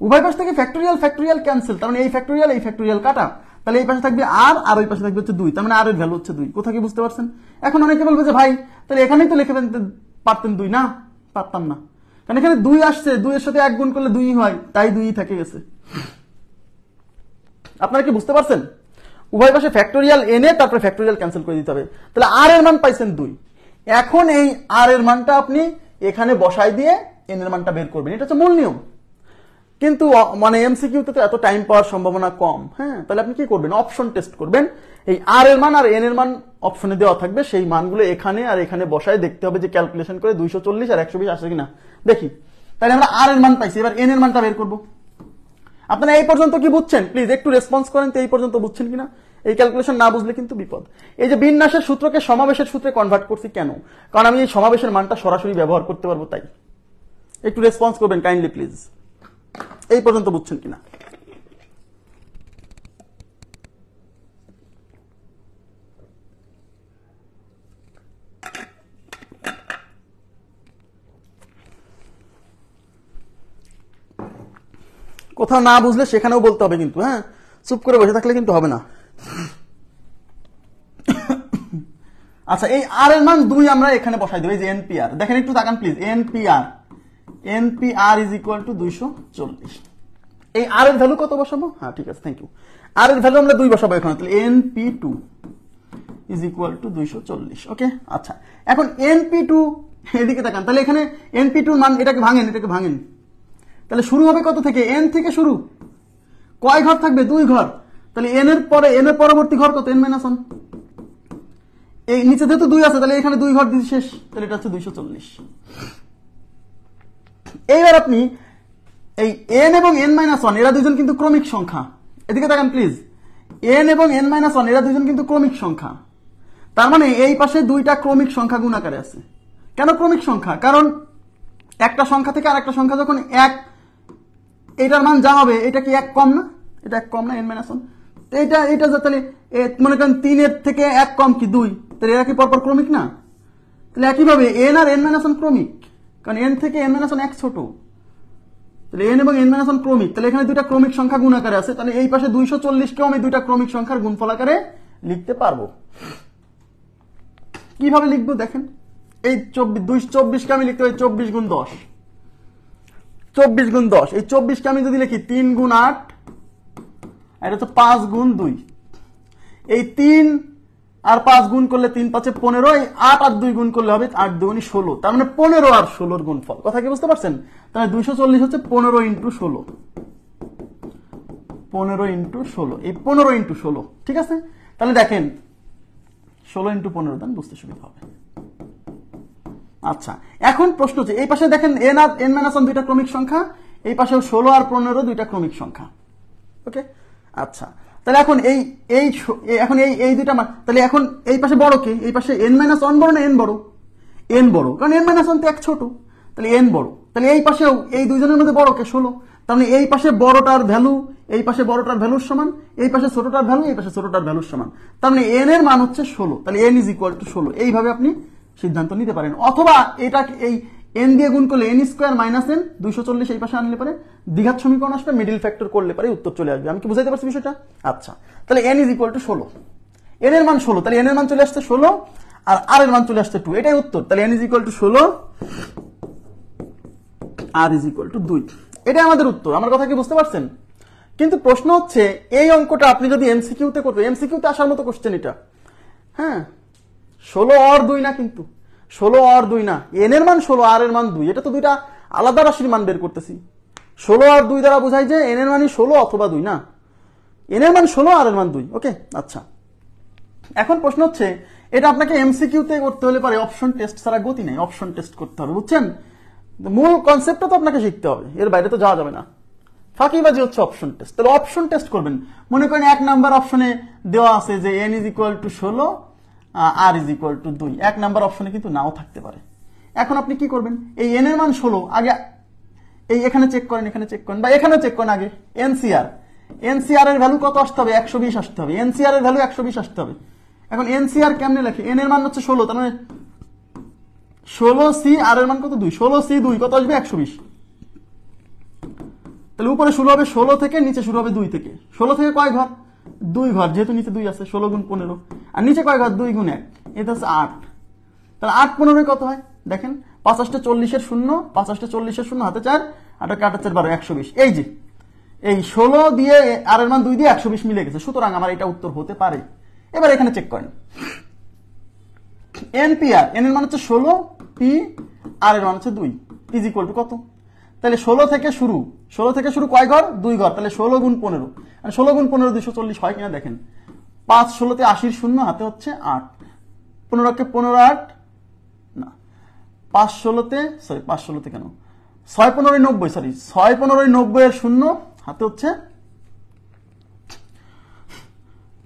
উভয় পাশ থেকে ফ্যাক্টোরিয়াল ফ্যাক্টোরিয়াল ক্যান্সেল। তার মানে এই ফ্যাক্টোরিয়াল কাটা, তাহলে এই পাশে থাকবে R আর ওই পাশে থাকবে হচ্ছে 2, তার মানে R এর ভ্যালু হচ্ছে 2। কোথা কি বুঝতে পারছেন? এখন অনেকে বলবে যে ভাই তাহলে এখানেই তো লিখে পারতেন 2। না, পারতাম না, কারণ এখানে 2 আসছে, 2 এর সাথে 1 গুণ করলে 2 হয়, তাই 2 থেকে গেছে। আপনারা কি বুঝতে পারছেন? উভয় পাশে ফ্যাক্টোরিয়াল এনে তারপরে ফ্যাক্টোরিয়াল ক্যান্সেল করে দিতে হবে। তাহলে R এর মান পাইছেন 2। এখন এই R এর মানটা আপনি এখানে বসাই দিয়ে N এর মানটা বের করবেন, এটা হচ্ছে মূল নিয়ম। কিন্তু মানে এমসিকিউতে তো এত টাইম পাওয়ার সম্ভাবনা কম। হ্যাঁ, তাহলে আপনি কি করবেন, অপশন টেস্ট করবেন। এই আর এর মান আর এন এর মান অপশনে দেওয়া থাকবে, সেই মানগুলো এখানে আর এখানে বসায় দেখতে হবে যে ক্যালকুলেশন করে 240 আর 120 আসে কিনা। দেখি, তাহলে আমরা আর এর মান পাইছি, এবার এন এর মানটা বের করবো। আপনারা এই পর্যন্ত কি বুঝছেন? প্লিজ একটু রেসপন্স করেন তো, এই পর্যন্ত বুঝছেন কিনা। এই ক্যালকুলেশন না বুঝলে কিন্তু বিপদ। এই যে বিন্যাসের সূত্রকে সমাবেশের সূত্রে কনভার্ট করছি কেন? কারণ আমি এই সমাবেশের মানটা সরাসরি ব্যবহার করতে পারবো, তাই। একটু রেসপন্স করবেন কাইন্ডলি প্লিজ, এই পর্যন্ত বুঝছেন কিনা। কোথাও না বুঝলে সেখানেও বলতে হবে কিন্তু, হ্যাঁ, চুপ করে বসে থাকলে কিন্তু হবে না। আচ্ছা, এই আর এর মান 2 আমরা এখানে বসাই দেব। এই যে এনপিআর, দেখেন একটু তাকান please. NPR is equal to 240। এই আর এর ভ্যালু কত বসাবো? হ্যাঁ, ঠিক আছে, থ্যাংক ইউ। আর এর ভ্যালু আমরা 2 বসাবো এখানে, তাহলে এনপি2 ইজ ইকুয়াল টু 240। ওকে, আচ্ছা, এখন এনপি2 এদিকে তাকান, তাহলে এখানে এনপি2 মান, এটাকে ভাঙেন, এটাকে ভাঙেন। তাহলে শুরু হবে কত থেকে? এন থেকে শুরু। কয় ঘর থাকবে? 2 ঘর। তাহলে এন এর পরে, এন এর পরবর্তী ঘর কত? n-1। এই নিচে যেহেতু 2 আছে, তাহলে এখানে 2 ঘর দিয়ে শেষ, তাহলে এটা হচ্ছে 240। এইবার আপনি এই n এবং n-1 এরা দুজন কিন্তু ক্রমিক সংখ্যা। এদিকে তাকান প্লিজ। n এবং n-1 এরা দুজন কিন্তু ক্রমিক সংখ্যা। তার মানে এই পাশে 2টা ক্রমিক সংখ্যা গুণ আকারে আছে। কেন ক্রমিক সংখ্যা? কারণ একটা সংখ্যা থেকে আরেকটা সংখ্যা যখন 1, এটার মান যা হবে, এটা কি 1 কম না? এটা 1 কম না n-1? এটা তাহলে মনে করেন 3 এর থেকে 1 কম কি 2, তাহলে এরা কি পরপর ক্রমিক না? তাহলে একইভাবে n আর n-1 ক্রমিক, কারণ n থেকে n-1 1 ছোট। তাহলে n এবং n-1 ক্রমিক, তাহলে এখানে 2টা ক্রমিক সংখ্যা গুণ আকারে আছে। তাহলে এই পাশে 240 কেও আমি 2টা ক্রমিক সংখ্যার গুণফল আকারে লিখতে পারবো। কিভাবে লিখবো দেখেন। এই 24 কে আমি লিখতে পারি 24 গুণ 10। 24 গুণ 10, এই 24 কে আমি যদি লিখি 3 গুণ 8, এটা তো 5 গুণ 2। এই 3 আর 5 গুণ করলে 3 5 15, এই 8 আর 2 গুণ করলে হবে 8 2 16। তার মানে 15 আর 16 এর গুণফল। কথা কি বুঝতে পারছেন? তাহলে 240 হচ্ছে 15 ইন্টু 16। 15 ইন্টু 16, এই 15 ইন্টু 16, ঠিক আছে। তাহলে দেখেন 16 ইন্টু 15 দেন, বুঝতে সুবিধা হবে। আচ্ছা, এখন প্রশ্ন হচ্ছে এই পাশে দেখেন n আর n-1 2টা ক্রমিক সংখ্যা, এই পাশেও 16 আর 15 2টা ক্রমিক সংখ্যা। ওকে, আচ্ছা, তাহলে এখন এখন এই 2টা মান, তাহলে এখন এই পাশে বড় কে? এই পাশে n-1 বড় না n বড়? n বড়, কারণ n-1 তো 1 ছোট, তাহলে n বড়। তাহলে এই পাশেও এই দুইজনের মধ্যে বড় কে? 16। তার মানে এই পাশে বড়টার ভ্যালু এই পাশে বড়টার ভ্যালুর সমান, এই পাশে ছোটটার ভ্যালু এই পাশে ছোটটার ভ্যালুর সমান। তার মানে n এর মান হচ্ছে 16, তাহলে n ইজ ইকুয়াল টু 16। এইভাবে আপনি সিদ্ধান্ত নিতে পারেন। অথবা এটা এই n দিয়ে গুণ করলে n স্কয়ার মাইনাস n, 240 এই পাশে আনলে পারে দ্বিঘাত সমীকরণ আসবে, মিডল ফ্যাক্টর করলে পারে উত্তর চলে আসবে। আমি কি বুঝাইতে পারছি বিষয়টা? আচ্ছা, তাহলে n is equal two 16। n এর মান 16, তাহলে n এর মান চলে আসছে 16 আর r এর মান চলে আসছে 2, এটাই উত্তর। তাহলে n is equal two 16, r is equal two 2, এটাই আমাদের উত্তর। আমার কথা কি বুঝতে পারছেন? কিন্তু প্রশ্ন হচ্ছে এই অঙ্কটা আপনি যদি এমসিকিউতে করতে, এমসিকিউতে আসার মতো কোশ্চেন এটা। হ্যাঁ, 16 আর 2 না, কিন্তু 16 আর 2 না, n এর মান 16 আর এর মান 2, এটা তো দুইটা আলাদা রাশির মান বের করতেছি। 16 আর 2 দ্বারা বোঝায় যে n এর মানই 16 অথবা 2 না, n এর মান 16 আর এর মান 2। ওকে, আচ্ছা, এখন প্রশ্ন হচ্ছে এটা আপনাকে এমসিকিউতে করতে হলে পারে অপশন টেস্ট ছাড়া গতি নেই, অপশন টেস্ট করতে হবে, বুঝছেন? মূল কনসেপ্টটা তো আপনাকে শিখতে হবে, এর বাইরে তো যাওয়া যাবে না। ফাঁকিবাজি হচ্ছে অপশন টেস্ট। তাহলে অপশন টেস্ট করবেন, মনে করেন 1 নাম্বার অপশনে দেওয়া আছে যে n is equal two 16, r is equal two 2। 1 number অপশনে কিন্তু নাও থাকতে পারে। এখন আপনি কি করবেন? এই n এর মান 16 আগে এই এখানে চেক করেন, এখানে চেক করেন, বা এখানেও চেক করেন আগে। এনসিআর এর ভ্যালু কত আসতে হবে? 120 আসতে হবে। এনসিআর এর ভ্যালু 120 আসতে হবে। এখন এনসিআর কেমনে লেখে? n এর মান হচ্ছে 16, তার মানে 16c, আর এর মান কত? 2। 16c 2 কত আসবে? 120। তাহলে উপরে শুরু হবে 16 থেকে, নিচে শুরু হবে 2 থেকে। 16 থেকে কয় ঘর? 2 ঘর, যেহেতু নিচে 2 আছে। 16 গুণ 15, আর নিচে কয় ঘর? 2 গুণ 1, এটা হচ্ছে 8। তাহলে 8 15 কত হয় দেখেন? 5 8 40 এর 0, 5 8 40 এর 0, হাতে 4, 8 8 4 12, 120। এই যে এই 16 দিয়ে আর এর মান 2 দিয়ে 120 মিলে গেছে, সুতরাং আমার এটা উত্তর হতে পারে। এবার এখানে চেক করেন এনপিআর, n এর মান হচ্ছে 16, p আর এর মান হচ্ছে 2, ইজ ইকুয়াল টু কত? তাহলে 16 থেকে শুরু কয় ঘর? 2 ঘর। তাহলে 16 গুণ 15, আর 16 গুণ 15 240 হয় কিনা দেখেন। 5 16 তে 80 শূন্য, হাতে হচ্ছে 8, 15 কে 15 8 না, 5 16 তে সরি 5 16 তে কেন, 6 15 90, সরি 6 15 90 এর শূন্য, হাতে হচ্ছে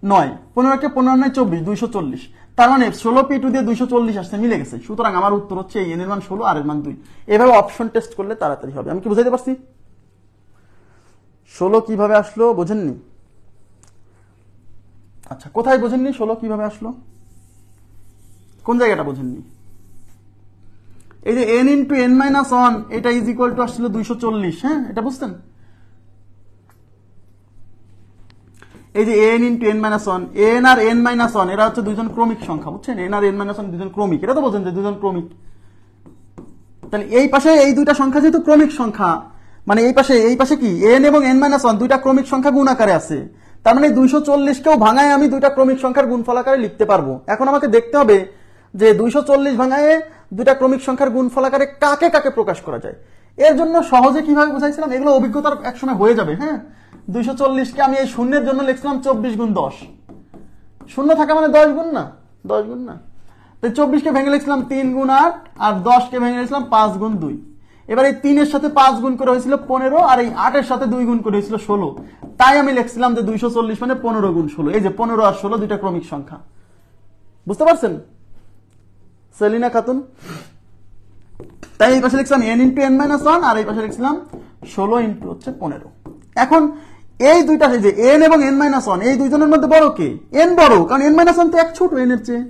9, 15 কে 15 9 24, 240। তার মানে 16 p2 দিয়ে 240 আসছে, মিলে গেছে। সুতরাং আমার উত্তর হচ্ছে এই n এর মান 16 আর এর মান 2। এভাবে অপশন টেস্ট করলে তাড়াতাড়ি হবে। আমি কি বুঝাইতে পারছি? 16 কিভাবে আসলো বোঝেননি? আচ্ছা, কোথায় বোঝেননি 16 কিভাবে আসলো? কোন জায়গাটা বোঝেননি? এই যে n ইন্টু n মাইনাস 1, এটা ইজ ইকুয়াল টু আসছিল 240। হ্যাঁ, এটা বুঝতেন? এই যে n into n minus 1, n আর n মাইনাস 1 এরা হচ্ছে দুইজন ক্রমিক সংখ্যা, বুঝছেন? n আর n মাইনাস 1 দুইজন ক্রমিক, এটা তো বোঝেন যে দুইজন ক্রমিক। তাহলে এই পাশে এই দুইটা সংখ্যা যেহেতু ক্রমিক সংখ্যা, মানে এই পাশে কি n এবং n মাইনাস 1 দুইটা ক্রমিক সংখ্যা গুণ আকারে আছে। তার মানে 240 কেও ভাঙায় আমি দুইটা ক্রমিক সংখ্যার গুণফল আকারে লিখতে পারবো। এখন আমাকে দেখতে হবে যে 240 ভাঙায় দুইটা ক্রমিক সংখ্যার গুণফল আকারে কাকে কাকে প্রকাশ করা যায়। এর জন্য সহজে কিভাবে বুঝাইছিলাম, এগুলো অভিজ্ঞতার একসময় হয়ে যাবে। হ্যাঁ, 240 কে আমি এই শূন্যের জন্য লিখছিলাম 24 গুণ 10, শূন্য থাকা মানে 10 গুণ না, 10 গুণ না। তাই 24 কে ভেঙে লিখছিলাম 3 গুণ 8, আর 10 কে ভেঙে লিখছিলাম 5 গুণ 2। এবার এই 3 এর সাথে 5 গুণ করে হয়েছিল 15, আর এই 8 এর সাথে 2 গুণ করে হয়েছিল 16। তাই আমি লিখছিলাম যে 240 মানে 15 গুণ 16। এই যে 15 আর 16 দুইটা ক্রমিক সংখ্যা। বুঝতে পারছেন সেলিনা খাতুন? তাই এই পাশে লিখছিলাম n ইন্টু n মাইনাস 1, আর এই পাশে লিখছিলাম 16 ইন্টু হচ্ছে 15। এখন এই দুইটা, এই যে n এবং n মাইনাস 1, এই দুইজনের মধ্যে বড় কে? n বড়, কারণ n মাইনাস 1 তো এক ছোট n এর চেয়ে।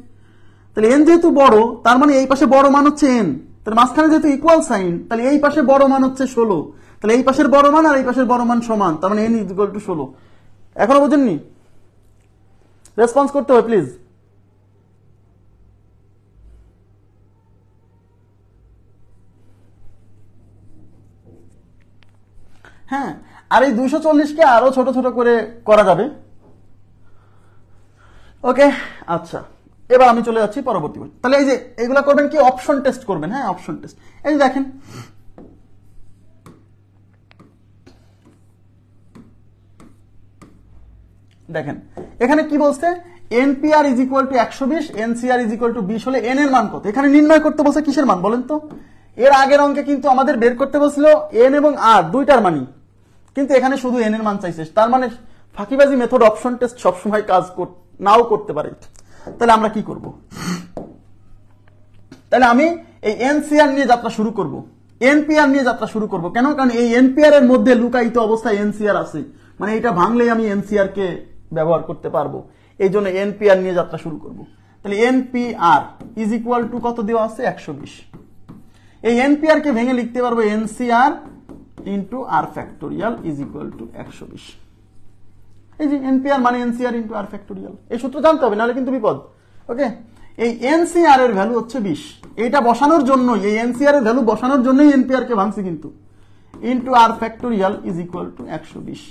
তাহলে n যেহেতু বড়, তার মানে এই পাশে বড় মান হচ্ছে n। তাহলে মাঝখানে যেহেতু ইকুয়াল সাইন, তাহলে এই পাশে বড় মান হচ্ছে 16। তাহলে এই পাশের বড় মান আর এই পাশের বড় মান সমান, তার মানে n ইজ ইকুয়াল টু 16। এখনো বুঝেননি? রেসপন্স করতে হবে প্লিজ। হ্যাঁ, আর এই 240 কে আরো ছোট ছোট করে করা যাবে। ওকে, আচ্ছা, এবার আমি চলে যাচ্ছি পরবর্তী। তাহলে এই যে এগুলা করবেন কি, অপশন টেস্ট করবেন। হ্যাঁ, অপশন টেস্ট। এই যে দেখেন, এখানে কি বলছে, npr is equal to 120, ncr is equal two 20 হলে n এর মান কত? এখানে নির্ণয় করতে বলছে কিসের মান বলেন তো? এর আগের অঙ্কে কিন্তু আমাদের বের করতে বলছিল n এবং r দুইটার মানই, কিন্তু এখানে শুধু n এর মান চাইছে। তার মানে ফাঁকিবাজি মেথড অপশন টেস্ট সবসময় কাজ নাও করতে পারে। তাহলে আমরা কি করব? তাহলে আমি এই এনসিআর নিয়ে যাত্রা শুরু করব, এনপিআর নিয়ে যাত্রা শুরু করব। কেন? কারণ এই এনপিআর এর মধ্যে লুকায়িত অবস্থায় এনসিআর আছে, মানে এটা ভাঙলেই আমি এনসিআর কে ব্যবহার করতে পারবো। এই জন্য এনপিআর নিয়ে যাত্রা শুরু করব। তাহলে এনপিআর ইজ ইকুয়াল টু কত দেওয়া আছে? 120। এই এনপিআর কে ভেঙে লিখতে পারবো NCR into r factorial is equal to 120। এই যে এনপিআর মানে এনসিআর ইন্টু আর ফ্যাক্টোরিয়াল, এই সূত্র জানতে হবে, নাহলে কিন্তু বিপদ। ওকে, এই এনসিআর এর ভ্যালু হচ্ছে 20। এইটা বসানোর জন্য, এই এনসিআর এর ভ্যালু বসানোর জন্যই এনপিআর কে ভাঙছি কিন্তু, into r factorial is equal to 120।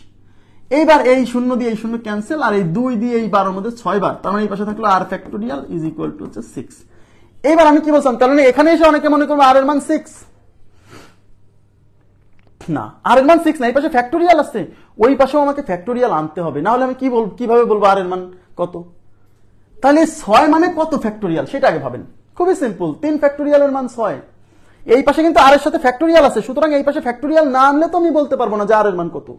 এইবার এই শূন্য দিয়ে এই শূন্য ক্যান্সেল, আর এই 2 দিয়ে এই 12 মধ্যে 6 বার, তার মানে এই পাশে থাকলো আর ফ্যাক্টোরিয়াল ইজ ইকুয়াল টু হচ্ছে 6। এইবার আমি কি বলছিলাম, কারণ এখানে এসে অনেকে মনে করবো আর এর মান 6 না, আর এর মান 6 না, এই পাশে ফ্যাক্টোরিয়াল আছে, ওই পাশেও আমাকে ফ্যাক্টোরিয়াল আনতে হবে, না হলে আমি কিভাবে বলবো আর এর মান কত? তাহলে 6 মানে কত ফ্যাক্টোরিয়াল সেটা আগে ভাবেন। খুবই সিম্পল, 3 ফ্যাক্টোরিয়ালের মান 6। এই পাশে কিন্তু আর এর সাথে ফ্যাক্টোরিয়াল আছে, সুতরাং এই পাশে ফ্যাক্টোরিয়াল না আনলে তো আমি বলতে পারবো না যে আর এর মান কত।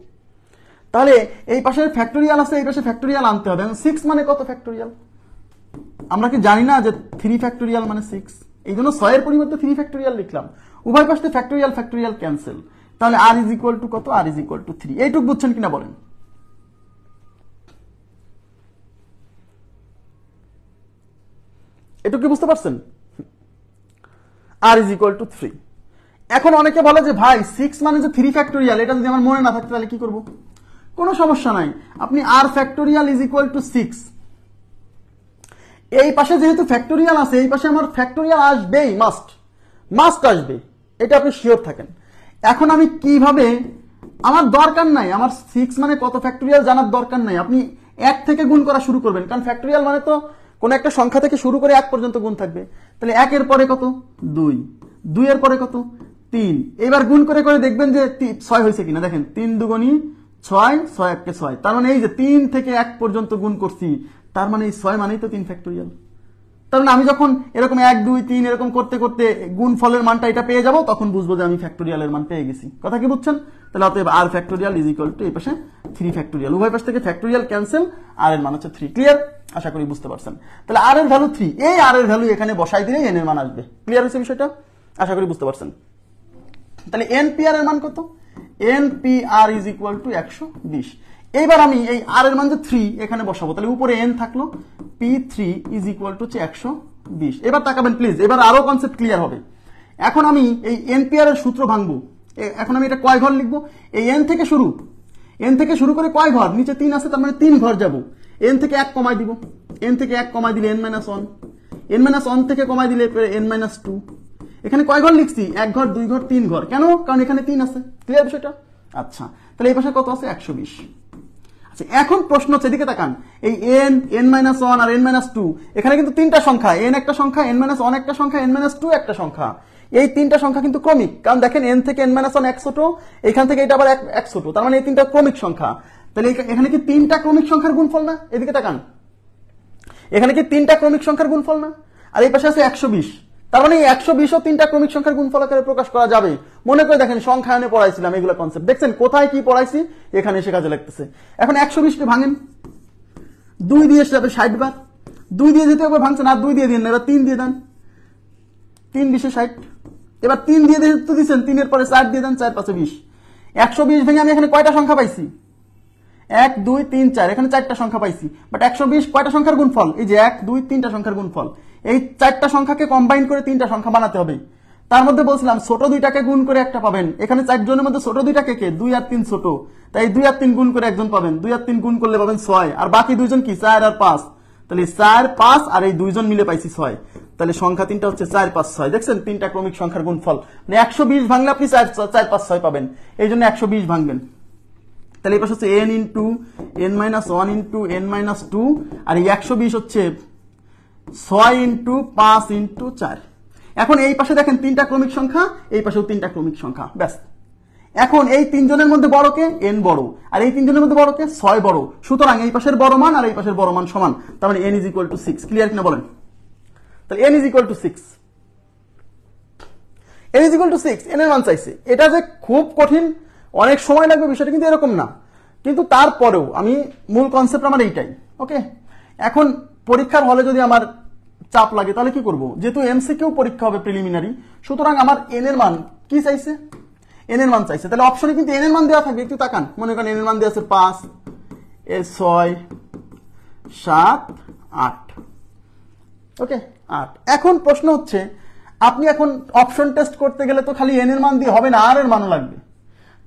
তাহলে এই পাশে ফ্যাক্টোরিয়াল আছে, এই পাশে ফ্যাক্টোরিয়াল আনতে হবে। 6 মানে কত ফ্যাক্টোরিয়াল? আমরা কি জানি না যে 3 ফ্যাক্টোরিয়াল মানে 6? এই জন্য 6 এর পরিবর্তে 3 ফ্যাক্টোরিয়াল লিখলাম। উভয় পাশে ফ্যাক্টোরিয়াল ক্যান্সেল, তাহলে আর ইজ ইকুয়াল টু কত? আর ইজ ইকুয়াল টু 3। এইটুক বুঝছেন কিনা বলেন? এটুকু কি বুঝতে পারছেন? আর ইজ ইকুয়াল টু 3। এখন অনেকে বলে যে ভাই 6 মানে যে 3 ফ্যাক্টোরিয়াল, এটা যদি আমার মনে না থাকতে তাহলে কি করব? কোনো সমস্যা নাই, আপনি আর ফ্যাক্টোরিয়াল ইজ ইকুয়াল টু 6, এই পাশে যেহেতু ফ্যাক্টোরিয়াল আছে, এই পাশে আমার ফ্যাক্টোরিয়াল আসবেই, মাস্ট আসবে, এটা আপনি শিওর থাকেন। এখন আমি কিভাবে, আমার দরকার নাই, আমার 6 মানে কত ফ্যাক্টোরিয়াল জানার দরকার নাই, আপনি 1 থেকে গুণ করা শুরু করবেন, কারণ ফ্যাক্টোরিয়াল মানে তো কোন একটা সংখ্যা থেকে শুরু করে 1 পর্যন্ত গুণ থাকবে। তাহলে 1 এর পরে কত? 2, 2 এর পরে কত? 3। এবার গুণ করে করে দেখবেন যে 6 হয়েছে কিনা। দেখেন 3 দুগুণী 6, 6 1 কে 6, তার মানে এই যে 3 থেকে 1 পর্যন্ত গুণ করছি, তার মানে এই 6 মানেই তো 3 ফ্যাক্টোরিয়াল। তার মানে আমি যখন এরকম 1 2 3 এরকম করতে করতে গুণ ফলের মানটা এটা পেয়ে যাব, তখন বুঝবো যে আমি ফ্যাক্টোরিয়ালের মান পেয়ে গেছি। কথা কি বুঝছেন? তাহলে অতএব আর ফ্যাক্টোরিয়াল ইজ ইকুয়াল টু এই পাশে 3 ফ্যাক্টোরিয়াল, উভয় পাশ থেকে ফ্যাক্টোরিয়াল ক্যান্সেল, আর এর মান হচ্ছে 3। ক্লিয়ার? আশা করি বুঝতে পারছেন। তাহলে আর এর ভ্যালু 3, এই আর এর ভ্যালু এখানে বসাই দিলে এন এর মান আসবে। ক্লিয়ার হয়েছে বিষয়টা? আশা করি বুঝতে পারছেন। তাহলে এনপিআর এর মান কত? NPR is equal to 120। এইবার আমি এই আর এর মান যে 3 এখানে বসাবো, তাহলে উপরে এন থাকলো, P3 ইজ ইকুয়াল টু 120। এবার তাকাবেন প্লিজ, এবার আরো কনসেপ্ট ক্লিয়ার হবে। এখন আমি এই এনপিআর এর সূত্র ভাঙবো। এখন আমি এটা কয় ঘর লিখবো? এই এন থেকে শুরু করে কয় ঘর? নিচে 3 আছে, তার মানে 3 ঘর যাব। এন থেকে 1 কমাই দিব, এন থেকে 1 কমাই দিলে n-1, n-1 থেকে কমাই দিলে n-2। এখানে কয় ঘর লিখছি? 1 ঘর, 2 ঘর, 3 ঘর। কেন? কারণ এখানে 3 আছে। ক্লিয়ার বিষয়টা? আচ্ছা, তাহলে এই পাশে কত আছে? 120। আচ্ছা, এখন প্রশ্ন হচ্ছে, এদিকে তাকান, এই n-1 আর n-2, এখানে কিন্তু 3টা সংখ্যা, n একটা সংখ্যা, n-1 একটা সংখ্যা, n-2 একটা সংখ্যা। এই 3টা সংখ্যা কিন্তু ক্রমিক, কারণ দেখেন n থেকে n-1 এক ছোট, এখান থেকে এটা আবার এক ছোট, তার মানে এই 3টা ক্রমিক সংখ্যা। তাহলে এখানে কি 3টা ক্রমিক সংখ্যার গুণফল না? এদিকে তাকান, এখানে কি 3টা ক্রমিক সংখ্যার গুণফল না? আর এই পাশে আছে 120, তার মানে এই 120 ও 3টা ক্রমিক সংখ্যার গুণফল আকারে প্রকাশ করা যাবে। মনে করে দেখেন, সংখ্যায়নে পড়াইছিলাম এগুলো কনসেপ্ট, দেখছেন কোথায় কি পড়াইছি, এখানে এসে কাজে লাগতেছে। এখন 120 কে ভাঙেন, 2 দিয়ে এসে যাবে 60 বার, 2 দিয়ে যেতে হবে, ভাঙছেন, আর 2 দিয়ে দিন, এবার 3 দিয়ে দেন, 3 20 60। এবার 3 দিয়ে তো দিচ্ছেন, 3 এর পরে 4 দিয়ে দেন, 4 5 20। 120 ভেঙে আমি এখানে কয়টা সংখ্যা পাইছি? 1 2 3 4, এখানে 4টা সংখ্যা পাইছি। বাট 120 কয়টা সংখ্যার গুণফল? এই যে 1 2 3টা সংখ্যার গুণফল। এই 4টা সংখ্যাকে কম্বাইন করে 3টা সংখ্যা বানাতে হবে। তার মধ্যে বলছিলাম ছোট 2টাকে গুণ করে একটা পাবেন। এখানে 4 জনের মধ্যে ছোট 2টাকে কে? 2 আর 3 ছোট, তাই 2 আর 3 গুণ করে একজন পাবেন, 2 আর 3 গুণ করলে পাবেন 6, আর বাকি দুইজন কি? 4 আর 5। তাহলে 4 5 আর এই দুইজন মিলে পাইছি 6। তাহলে সংখ্যা 3টা হচ্ছে 4 5 6। দেখছেন 3টা ক্রমিক সংখ্যার গুণফল, মানে 120 ভাঙলে আপনি 4 5 6 পাবেন, এই জন্য 120 ভাঙবেন। তাহলে এই পাশে হচ্ছে n into n-1 into n-2, আর এই 120 হচ্ছে 6 ইন্টু 5 ইন্টু 4। এখন এই পাশে দেখেন 3টা ক্রমিক সংখ্যা, এই পাশেও 3টা ক্রমিক সংখ্যা, ব্যাস। এখন এই 3 জনের মধ্যে বড় কে? n বড়, আর এই 3 জনের মধ্যে বড় কে? 6 বড়। সুতরাং এই পাশের বড় মান আর এই পাশের বড় মান সমান, তার মানে n is equal two 6। Clear কিনা বলেন? তাহলে n is equal two 6, n is equal two 6, n এর মান চাইছে। এটা যে খুব কঠিন, অনেক সময় লাগবে, বিষয়টা কিন্তু এরকম না। কিন্তু তারপরেও আমি মূল কনসেপ্ট আমার এইটাই। ওকে, এখন পরীক্ষার হলে যদি আমার চাপ লাগে তাহলে কি করব? যেহেতু এমসিকিউ পরীক্ষা হবে প্রিলিমিনারি, সুতরাং আমার এন এর মান কি চাইছে? এন এর মান চাইছে, তাহলে অপশনে কিন্তু এন এর মান দেওয়া থাকবে। একটু তাকান, মনে করেন এন এর মান দেওয়া আছে 5, 6 7 8। ওকে, 8। এখন প্রশ্ন হচ্ছে, আপনি এখন অপশন টেস্ট করতে গেলে তো খালি এন এর মান দিয়ে হবে না, আর এর মানও লাগবে।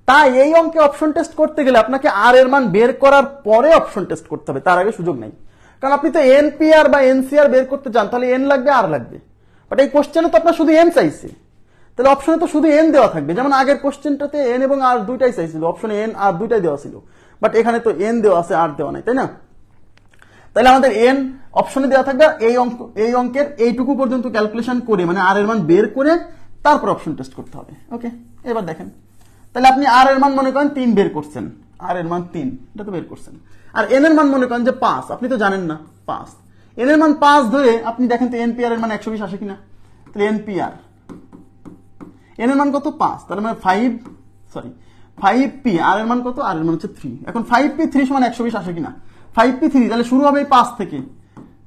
তাই এই অঙ্কে অপশন টেস্ট করতে গেলে আপনাকে আর এর মান বের করার পরে অপশন টেস্ট করতে হবে, তার আগে সুযোগ নেই। কারণ আপনি তো এনপিআর বা এনসিআর বের করতে চান, তাহলে এন লাগবে, আর লাগবে। বাট এই কোশ্চেনে তো আপনার শুধু এন চাইছে, তাহলে অপশনে তো শুধু এন দেওয়া থাকবে। যেমন আগের কোশ্চেনটাতে এন এবং আর দুইটাই চাইছিল, অপশনে এন আর দুইটাই দেওয়া ছিল, বাট এখানে তো এন দেওয়া আছে, আর দেওয়া নাই, তাই না? তাহলে আমাদের এন অপশনে দেওয়া থাকবে। এই অঙ্কের এইটুকু পর্যন্ত ক্যালকুলেশন করে, মানে আর এর মান বের করে তারপর অপশন টেস্ট করতে হবে। ওকে, এবার দেখেন, তাহলে আপনি আর এর মান মনে করেন 3 বের করছেন, আর এর মান 3, এটা তো বের করছেন। আর এন এর মান মনে করেন যে 5, আপনি তো জানেন না 5, এন এর মান 5 ধরে আপনি দেখেন তো এনপিআর এর মান 120 আসে কিনা। তাহলে এনপিআর, এন এর মান কত? 5, তাহলে মানে 5p, আর এর মান কত? আর এর মান হচ্ছে 3। এখন 5p 3 সমান 120 আসে কিনা? 5p 3, তাহলে শুরু হবে 5 থেকে,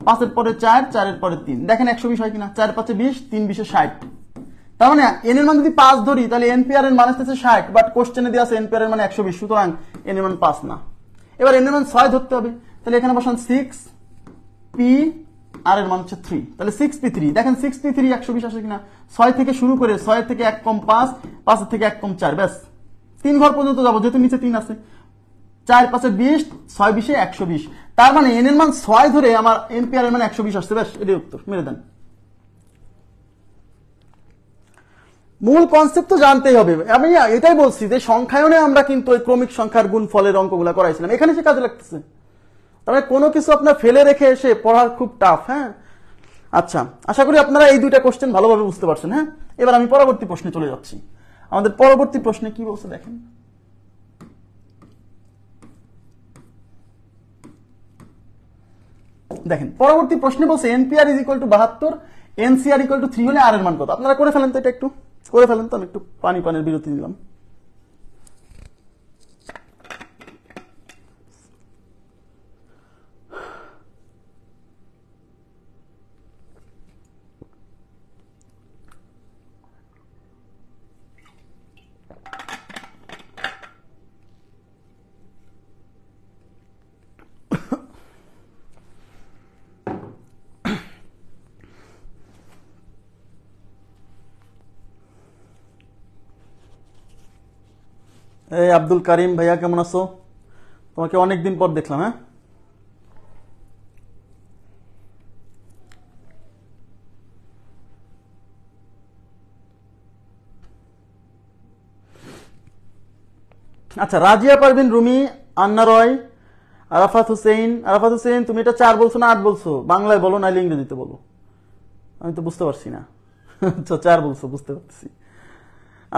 5 এর পরে 4, 4 এর পরে 3, দেখেন 120 হয় কিনা? 4 5 20, 3 20 60। তার মানে এন এর মান যদি 5 ধরি, তাহলে এনপিআর এর মান আসতেছে 60, বাট কোশ্চেনে দেওয়া আছে এনপিআর এর মান 120, সুতরাং এন এর মান 5 না। এবার এন এর মান 6 ধরতে হবে, তাহলে এখানে বসান 6p, আর এর মান হচ্ছে 3, তাহলে 6p 3, দেখেন 6p 3 120 আসে কিনা? 6 থেকে শুরু করে 6 থেকে 1 কম 5, 5 থেকে 1 কম 4, ব্যাস 3 ঘর পর্যন্ত যাবো, যেহেতু নিচে 3 আছে। 4 5 20, 6 20 120, তার মানে এন এর মান 6 ধরে আমার এনপিআর এর মান 120 আসছে, ব্যাস এটাই উত্তর, মেরে দেন। মূল কনসেপ্ট তো জানতেই হবে। আমি এটাই বলছি যে সংখ্যায়নে আমরা কিন্তু ওই ক্রমিক সংখ্যার গুণফলের অঙ্কগুলো করাইছিলাম, এখানে সে কাজে লাগতেছে। তবে কোনো কিছু আপনার ফেলে রেখে এসে পড়ার খুব টাফ। হ্যাঁ, আচ্ছা, আশা করি আপনারা এই দুইটা কোশ্চেন ভালোভাবে বুঝতে পারছেন। হ্যাঁ, এবার আমি পরবর্তী প্রশ্নে চলে যাচ্ছি। আমাদের পরবর্তী প্রশ্নে কি বলছে দেখেন, দেখেন পরবর্তী প্রশ্নে বলছে NPR is equal to 72, NCR equal to 3 হলে আর এর মান কত? আপনারা করে ফেলেন তো, এটা একটু করে ফেলেন তো, আমি একটু পানির বিরতি দিলাম। এই আব্দুল কারিম ভাইয়া কেমন আছো? তোমাকে অনেকদিন পর দেখলাম। হ্যাঁ, আচ্ছা রাজিয়া পারভিন, রুমি, আন্না রয়, আরাফাত হোসেন, তুমি এটা 4 বলছো না 8 বলছো? বাংলায় বলো নাইলে ইংরেজিতে বলো, আমি তো বুঝতে পারছি না। আচ্ছা 4 বলছো, বুঝতে পারছি।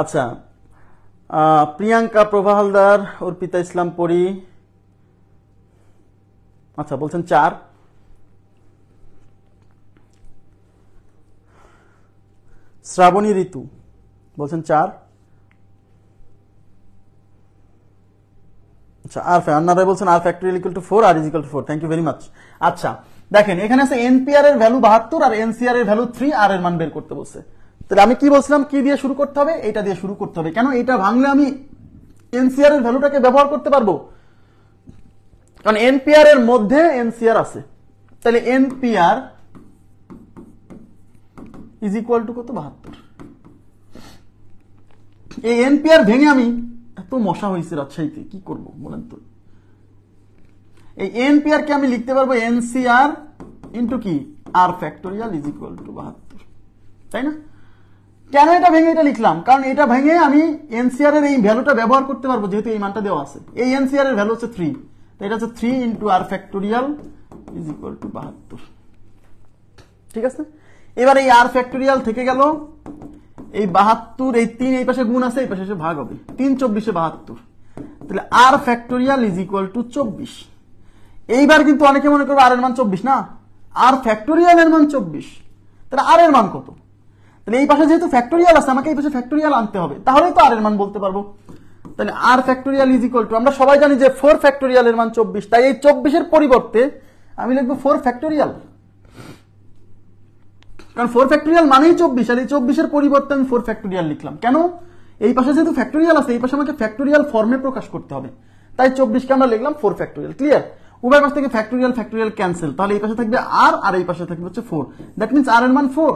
আচ্ছা প্রিয়াঙ্কা প্রভা হালদার, অর্পিতা ইসলাম পরি, আচ্ছা বলছেন 4। শ্রাবণী ঋতু বলছেন 4। আচ্ছা আন্নারা বলছেন আর ফ্যাক্টরিয়াল ইকুয়াল টু 4, আর is equal to 4। Thank you very much. আচ্ছা দেখেন এখানে আছে এনপিআর এর ভ্যালু 72 আর এনসিআর এর ভ্যালু 3, আর এর মান বের করতে বলছে। তাহলে আমি কি বলছিলাম, কি দিয়ে শুরু করতে হবে? এটা দিয়ে শুরু করতে হবে। কেন? এটা ভাঙলে আমি এনসিআর এর ভ্যালুটাকে ব্যবহার করতে পারবো, কারণ এনপিআর এর মধ্যে এনসিআর আছে। তাহলে এনপিআর ইজ ইকুয়াল টু কত? 72। এই এনপিআর ভেঙে আমি, এত মশা হয়েছে রাজশাহীতে, কি করব বলেন তো? এই এনপিআর কে আমি লিখতে পারবো এনসিআর ইন্টু কি আর ফ্যাক্টোরিয়াল ইজ ইকুয়াল টু 72, তাই না? কেন এটা ভেঙে এটা লিখলাম? কারণ এটা ভেঙে আমি এনসিআর এর এই ভ্যালুটা ব্যবহার করতে পারবো, যেহেতু এই মানটা দেওয়া আছে। এই এনসিআর এর ভ্যালু হচ্ছে 3, তো এটা হচ্ছে 3 into r factorial is equal to 72। ঠিক আছে, এবার এই আর ফ্যাক্টোরিয়াল থেকে গেল, এই 72, এই 3 এই পাশে গুণ আছে, এই পাশে ভাগ হবে, 3 24 72। তাহলে আর ফ্যাক্টোরিয়াল ইজ ইকুয়াল টু 24। এইবার কিন্তু অনেকে মনে করবে আর এর মান 24 না, আর ফ্যাক্টোরিয়াল এর মান 24। তাহলে আর এর মান কত? তাহলে এই পাশে যেহেতু ফ্যাক্টোরিয়াল আছে, আমাকে এই পাশে ফ্যাক্টোরিয়াল আনতে হবে, তাহলেই তো আর এর মান বলতে পারবো। তাহলে আর ফ্যাক্টোরিয়াল ইজ ইকুয়াল টু, আমরা সবাই জানি যে 4 ফ্যাক্টোরিয়াল এর মান 24, তাই এই 24 এর পরিবর্তে আমি লিখবো 4 ফ্যাক্টোরিয়াল, কারণ 4 ফ্যাক্টোরিয়াল মানেই 24, আর এই 24 এর পরিবর্তে আমি 4 ফ্যাক্টোরিয়াল লিখলাম। কেন? এই পাশে যেহেতু ফ্যাক্টোরিয়াল আছে, এই পাশে আমাকে ফ্যাক্টোরিয়াল ফর্মে প্রকাশ করতে হবে, তাই 24 কে আমরা লিখলাম 4 ফ্যাক্টোরিয়াল। ক্লিয়ার? উভয় পাশ থেকে ফ্যাক্টোরিয়াল ফ্যাক্টোরিয়াল ক্যান্সেল, তাহলে এই পাশে থাকবে আর এই পাশে থাকবে হচ্ছে 4। দ্যাট মিন্স আর এর মান 4।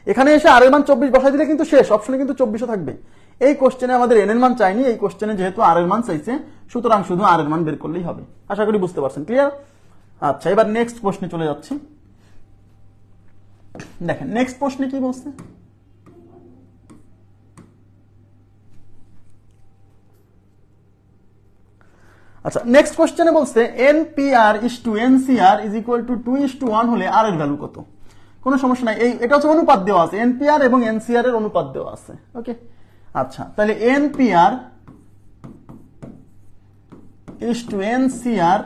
এখানে এসে আর এর মান 24 বসাই দিলে কিন্তু শেষ, অপশনে কিন্তু 24ও থাকবে। এই কোশ্চেনে আমাদের এন এর মান চাইনি, এই কোশ্চেনে যেহেতু আর এর মান চাইছে, সুতরাং শুধু আর এর মান বের করলেই হবে। আশা করি বুঝতে পারছেন। ক্লিয়ার? আচ্ছা এবার নেক্সট প্রশ্নে চলে যাচ্ছি। দেখেন নেক্সট প্রশ্নে কি বলছে। আচ্ছা নেক্সট কোশ্চেনে বলছে NPR is to NCR is equal to 2:1 হলে আর এর ভ্যালু কত? কোনো সমস্যা নাই, এই এটা হচ্ছে অনুপাত দেওয়া আছে, এনপিআর এবং এনসিআর এর অনুপাত দেওয়া আছে। ওকে, আচ্ছা তাহলে NPR is to NCR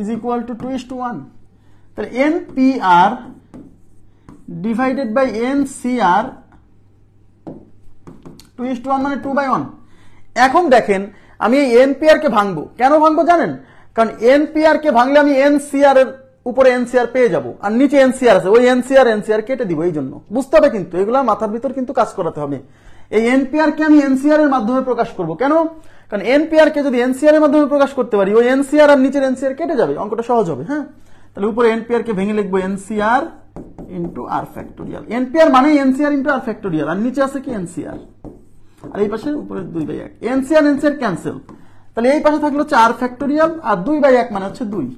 is equal to 2:1। তাহলে এনপিআর ডিভাইডেড বাই এনসিআর 2:1 মানে 2/1। এখন দেখেন আমি এই এনপিআর কে ভাঙবো, কেন ভাঙবো জানেন? কারণ এনপিআর কে ভাঙলে আমি এনসিআর এর উপরে এনসিআর পেয়ে যাব, আর নিচে এনসিআর আছে, ওই এনসিআর কেটে দিব। এই জন্য বুঝতে হবে, কিন্তু এগুলো মাথার ভিতর কিন্তু কাজ করাতে হবে। এই এনপিআর কে আমি এনসিআর এর মাধ্যমে প্রকাশ করব, কেন? কারণ এনপিআর কে যদি এনসিআর এর মাধ্যমে প্রকাশ করতে পারি, ওই এনসিআর আর নিচের এনসিআর কেটে যাবে, অঙ্কটা সহজ হবে। হ্যাঁ, তাহলে উপরে এনপিআর কে ভেঙে লিখবো NCR into r factorial. NPR মানে এনসিআর ইন্টু আর ফ্যাক্টোরিয়াল, আর নিচে আছে কি এনসিআর, আর এই পাশে উপরে 2/1। এনসিআর ক্যান্সেল, তাহলে এই পাশে থাকলো হচ্ছে আর ফ্যাক্টোরিয়াল, আর 2/1 মানে হচ্ছে 2।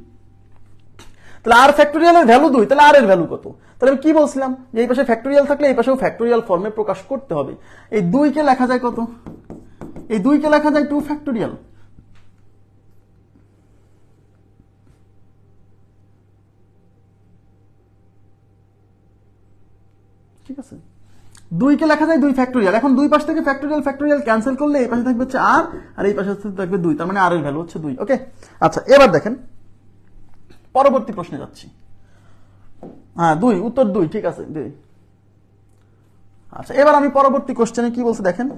তাহলে আর ফ্যাক্টোরিয়ালের ভ্যালু 2, তাহলে আর এর ভ্যালু কত? তাহলে আমি কি বলছিলাম যে এই পাশে ফ্যাক্টোরিয়াল থাকলে এই পাশেও ফ্যাক্টোরিয়াল ফর্মে প্রকাশ করতে হবে। এই 2 কে লেখা যায় কত? এই 2 কে লেখা যায় 2 ফ্যাক্টোরিয়াল। ঠিক আছে, 2 কে লেখা যায় 2 ফ্যাক্টোরিয়াল। এখন দুই পাশ থেকে ফ্যাক্টোরিয়াল ফ্যাক্টোরিয়াল ক্যান্সেল করলে এই পাশে থাকবে হচ্ছে r আর এই পাশে থাকবে 2, তার মানে r এর ভ্যালু হচ্ছে 2। ওকে, আচ্ছা এবার দেখেন পরবর্তী প্রশ্নে যাচ্ছি। হ্যাঁ 2, উত্তর 2, ঠিক আছে 2। আচ্ছা এবার আমি পরবর্তী কোশ্চেনে কি বলছে দেখেন,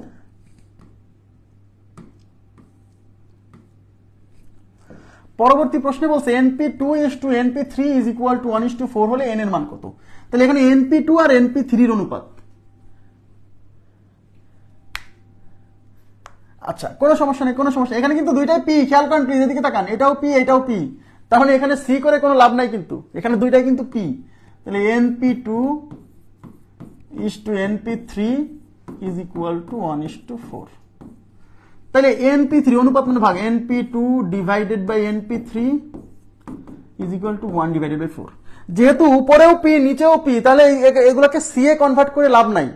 পরবর্তী প্রশ্নে বলছে np2 np3 is equal to 1:4 হলে n এর মান কত। তাহলে এখানে np2 আর np3 এর অনুপাত। আচ্ছা কোনো সমস্যা নেই, কোনো সমস্যা, এখানে কিন্তু দুইটাই p, খেয়াল করেন প্লিজ, এদিকে তাকান, এটাও p এটাও p, তাহলে এখানে c করে কোনো লাভ নাই, কিন্তু এখানে দুইটাই কিন্তু p। তাহলে np2 np3 is equal to 1:4। তাহলে np3 অনুপাত মানে ভাগ, np2 divided by np3 is equal to 1 divided by 4। যেহেতু উপরেও p নিচেও p, তাহলে এগুলোকে c এ কনভার্ট করে লাভ নাই,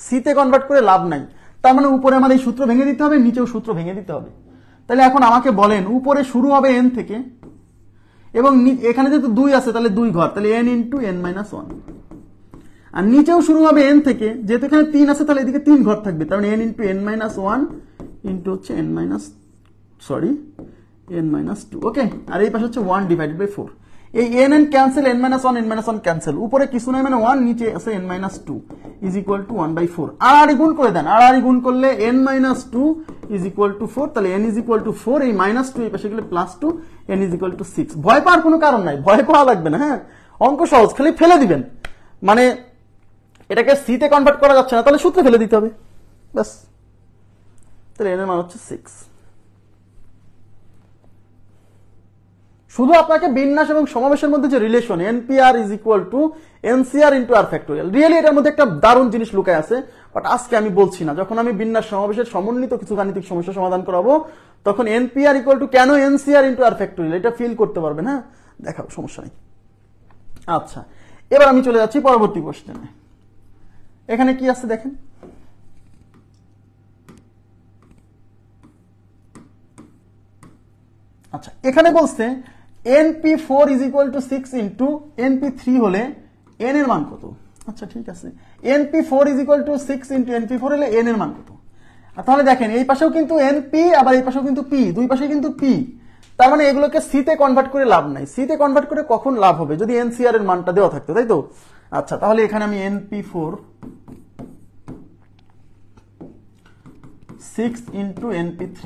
c তে কনভার্ট করে লাভ নাই, তার মানে উপরে আমার এই সূত্র ভেঙে দিতে হবে, নিচেও সূত্র ভেঙে দিতে হবে। তাহলে এখন আমাকে বলেন উপরে শুরু হবে n থেকে এবং এখানে যেহেতু 2 আছে তাহলে 2 ঘর, তাহলে n into n minus 1, আর নিচেও শুরু হবে n থেকে, যেহেতু এখানে 3 আছে তাহলে এদিকে 3 ঘর থাকবে, তার মানে n into n minus 1 into হচ্ছে n minus 2। ওকে, আর এই পাশে হচ্ছে 1 divided by 4। এই n cancel, n minus 1 cancel, উপরে কিছু নাই মানে 1, নিচে আছে n minus 2 is equal to 1/4। আর গুণ করে দেন, আর গুণ করলে n minus 2 is equal to 4, তাহলে n is equal to 4, এই minus 2 এই পাশে গেলে +2, n is equal to 6। ভয় পাওয়ার কোনো কারণ নাই, ভয় পাওয়া লাগবে না। হ্যাঁ অঙ্ক সহজ, খালি ফেলে দিবেন, মানে এটাকে c তে কনভার্ট করা যাচ্ছে না তাহলে সূত্রে ফেলে দিতে হবে, ব্যাস। তাহলে n এর মান হচ্ছে 6। শুধু আপনাকে বিন্যাস এবং সমাবেশের মধ্যে যে relation npr is equal to ncr into r factorial, really এটার মধ্যে একটা দারুণ জিনিস লুকায় আছে, বাট আজকে আমি বলছি না। যখন আমি বিন্যাস সমাবেশের সমন্বিত কিছু গাণিতিক সমস্যা সমাধান করাবো তখন npr equal to কেন ncr into r ফ্যাক্টোরিয়াল এটা ফিল করতে পারবেন। হ্যাঁ দেখাবো, সমস্যা নেই। আচ্ছা এবার আমি চলে যাচ্ছি পরবর্তী কোশ্চেনে। এখানে কি আছে দেখেন, আচ্ছা এখানে বলছে np4 is equal to 6 into np3 হলে n এর মান কত। আচ্ছা ঠিক আছে, np4 is equal to 6 into np4 হলে n এর মান কত। তাহলে দেখেন এই পাশেও কিন্তু np, আবার এই পাশেও কিন্তু p, দুই পাশে কিন্তু p, তার মানে এগুলোকে c তে কনভার্ট করে লাভ নাই। c তে কনভার্ট করে কখন লাভ হবে, যদি ncr এর মানটা দেওয়া থাকতো, তাই তো। আচ্ছা তাহলে এখানে আমি np4 6 into np3,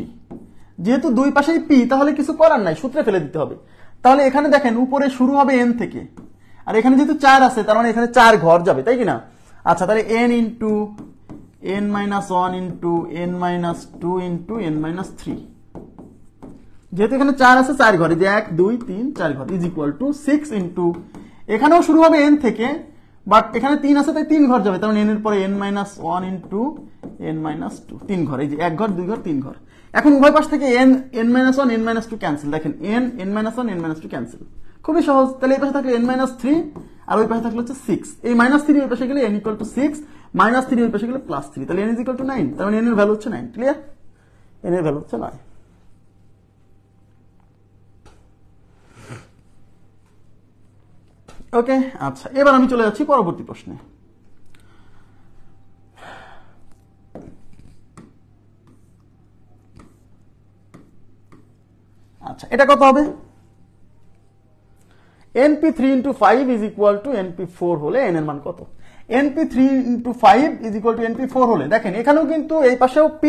যেহেতু দুই পাশেই p তাহলে কিছু করার নাই, সূত্রে ফেলে দিতে হবে। তাহলে এখানে দেখেন উপরে শুরু হবে n থেকে, আর এখানে যেহেতু 4 আছে তার মানে এখানে 4 ঘর যাবে, তাই কি না। আচ্ছা তাহলে n into n minus 1 into n minus 2 into n minus 3, যেহেতু এখানে 4 আছে 4 ঘর, এই যে 1 2 3 4 ঘর is equal to 6 into, এখানেও শুরু হবে n থেকে বাট এখানে 3 আছে তাই 3 ঘর যাবে, তার মানে n এর পরে n minus 1 into n minus 2, 3 ঘর, এই যে 1 ঘর 2 ঘর 3 ঘর। এখন উভয় পাশ থেকে n minus 1 n minus 2 cancel, দেখেন n minus 1 n minus 2 cancel, খুবই সহজ। তাহলে এই পাশে থাকলে n minus 3 আর ওই পাশে থাকলে হচ্ছে 6, এই -3 ওই পাশে গেলে n equal to 6, -3 ওই পাশে গেলে +3, তাহলে n is equal to 9, তার মানে n এর ভ্যালু হচ্ছে 9। ক্লিয়ার, n এর ভ্যালু হচ্ছে 9। ওকে আচ্ছা এবার আমি চলে যাচ্ছি পরবর্তী প্রশ্নে। আচ্ছা এটা কত হবে, np3 into 5 is equal to np4 হলে n এর মান কত। np3 into 5 is equal to np4 হলে দেখেন এখানেও কিন্তু এই পাশেও p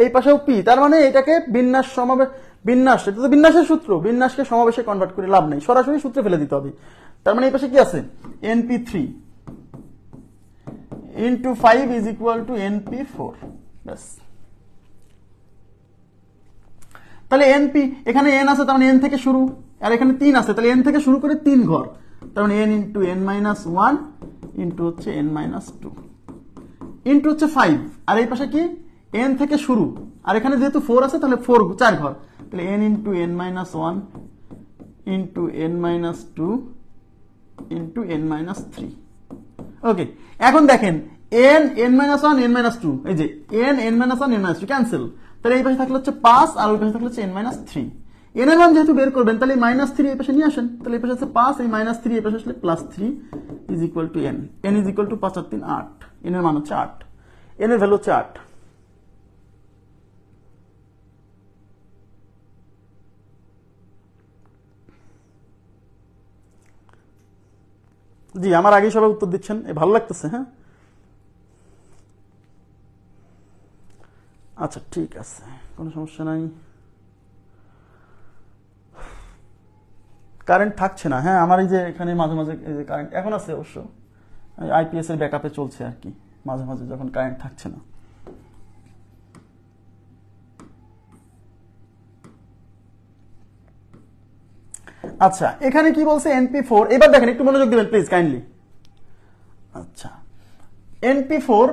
এই পাশেও p, তার মানে এটাকে বিন্যাস সমাবেশ, বিন্যাস এটা তো বিন্যাসের সূত্র, বিন্যাসকে সমাবেশে কনভার্ট করে লাভ নেই, সরাসরি সূত্রে ফেলে দিতে হবে। তার মানে এই পাশে কি আছে np3 into 5 is equal to np4, ব্যাস। তাহলে np এখানে n আছে তার মানে n থেকে শুরু, আর এখানে 3 আছে তাহলে n থেকে শুরু করে 3 ঘর, তার মানে n into n minus 1 into হচ্ছে n minus 2 into হচ্ছে 5, আর এই পাশে কি n থেকে শুরু, আর এখানে যেহেতু 4 আছে তাহলে 4 ঘর, তাহলে n into n minus 1 into n minus 2 into n minus 3। ওকে এখন দেখেন n minus 1 n minus 2, এই যে n minus 1 n minus 2 cancel, তাহলে এই পাশে থাকলে হচ্ছে 5 আর ওই পাশে থাকলে হচ্ছে n minus 3। n এর মান যেহেতু বের করবেন তাহলে -3 এই পাশে নিয়ে আসেন, তাহলে এই পাশে আছে 5, এই -3 এই পাশে আসলে +3 is equal to n is equal to 5 R 3 8। n এর মান হচ্ছে 8, n এর ভ্যালু হচ্ছে 8। জি, আমার আগেই সবাই উত্তর দিচ্ছেন, ভালো লাগতেছে। হ্যাঁ, আচ্ছা ঠিক আছে, কোনো সমস্যা নাই। কারেন্ট থাকছে না। হ্যাঁ, আমার এই যে এখানে মাঝে মাঝে এই যে কারেন্ট এখন আছে, অবশ্য আইপিএস এর ব্যাকআপে চলছে আর কি, মাঝে মাঝে যখন কারেন্ট থাকছে না। আচ্ছা, এখানে কি বলছে NP4, এবার দেখেন একটু মনোযোগ দিবেন প্লিজ কাইন্ডলি। আচ্ছা, NP4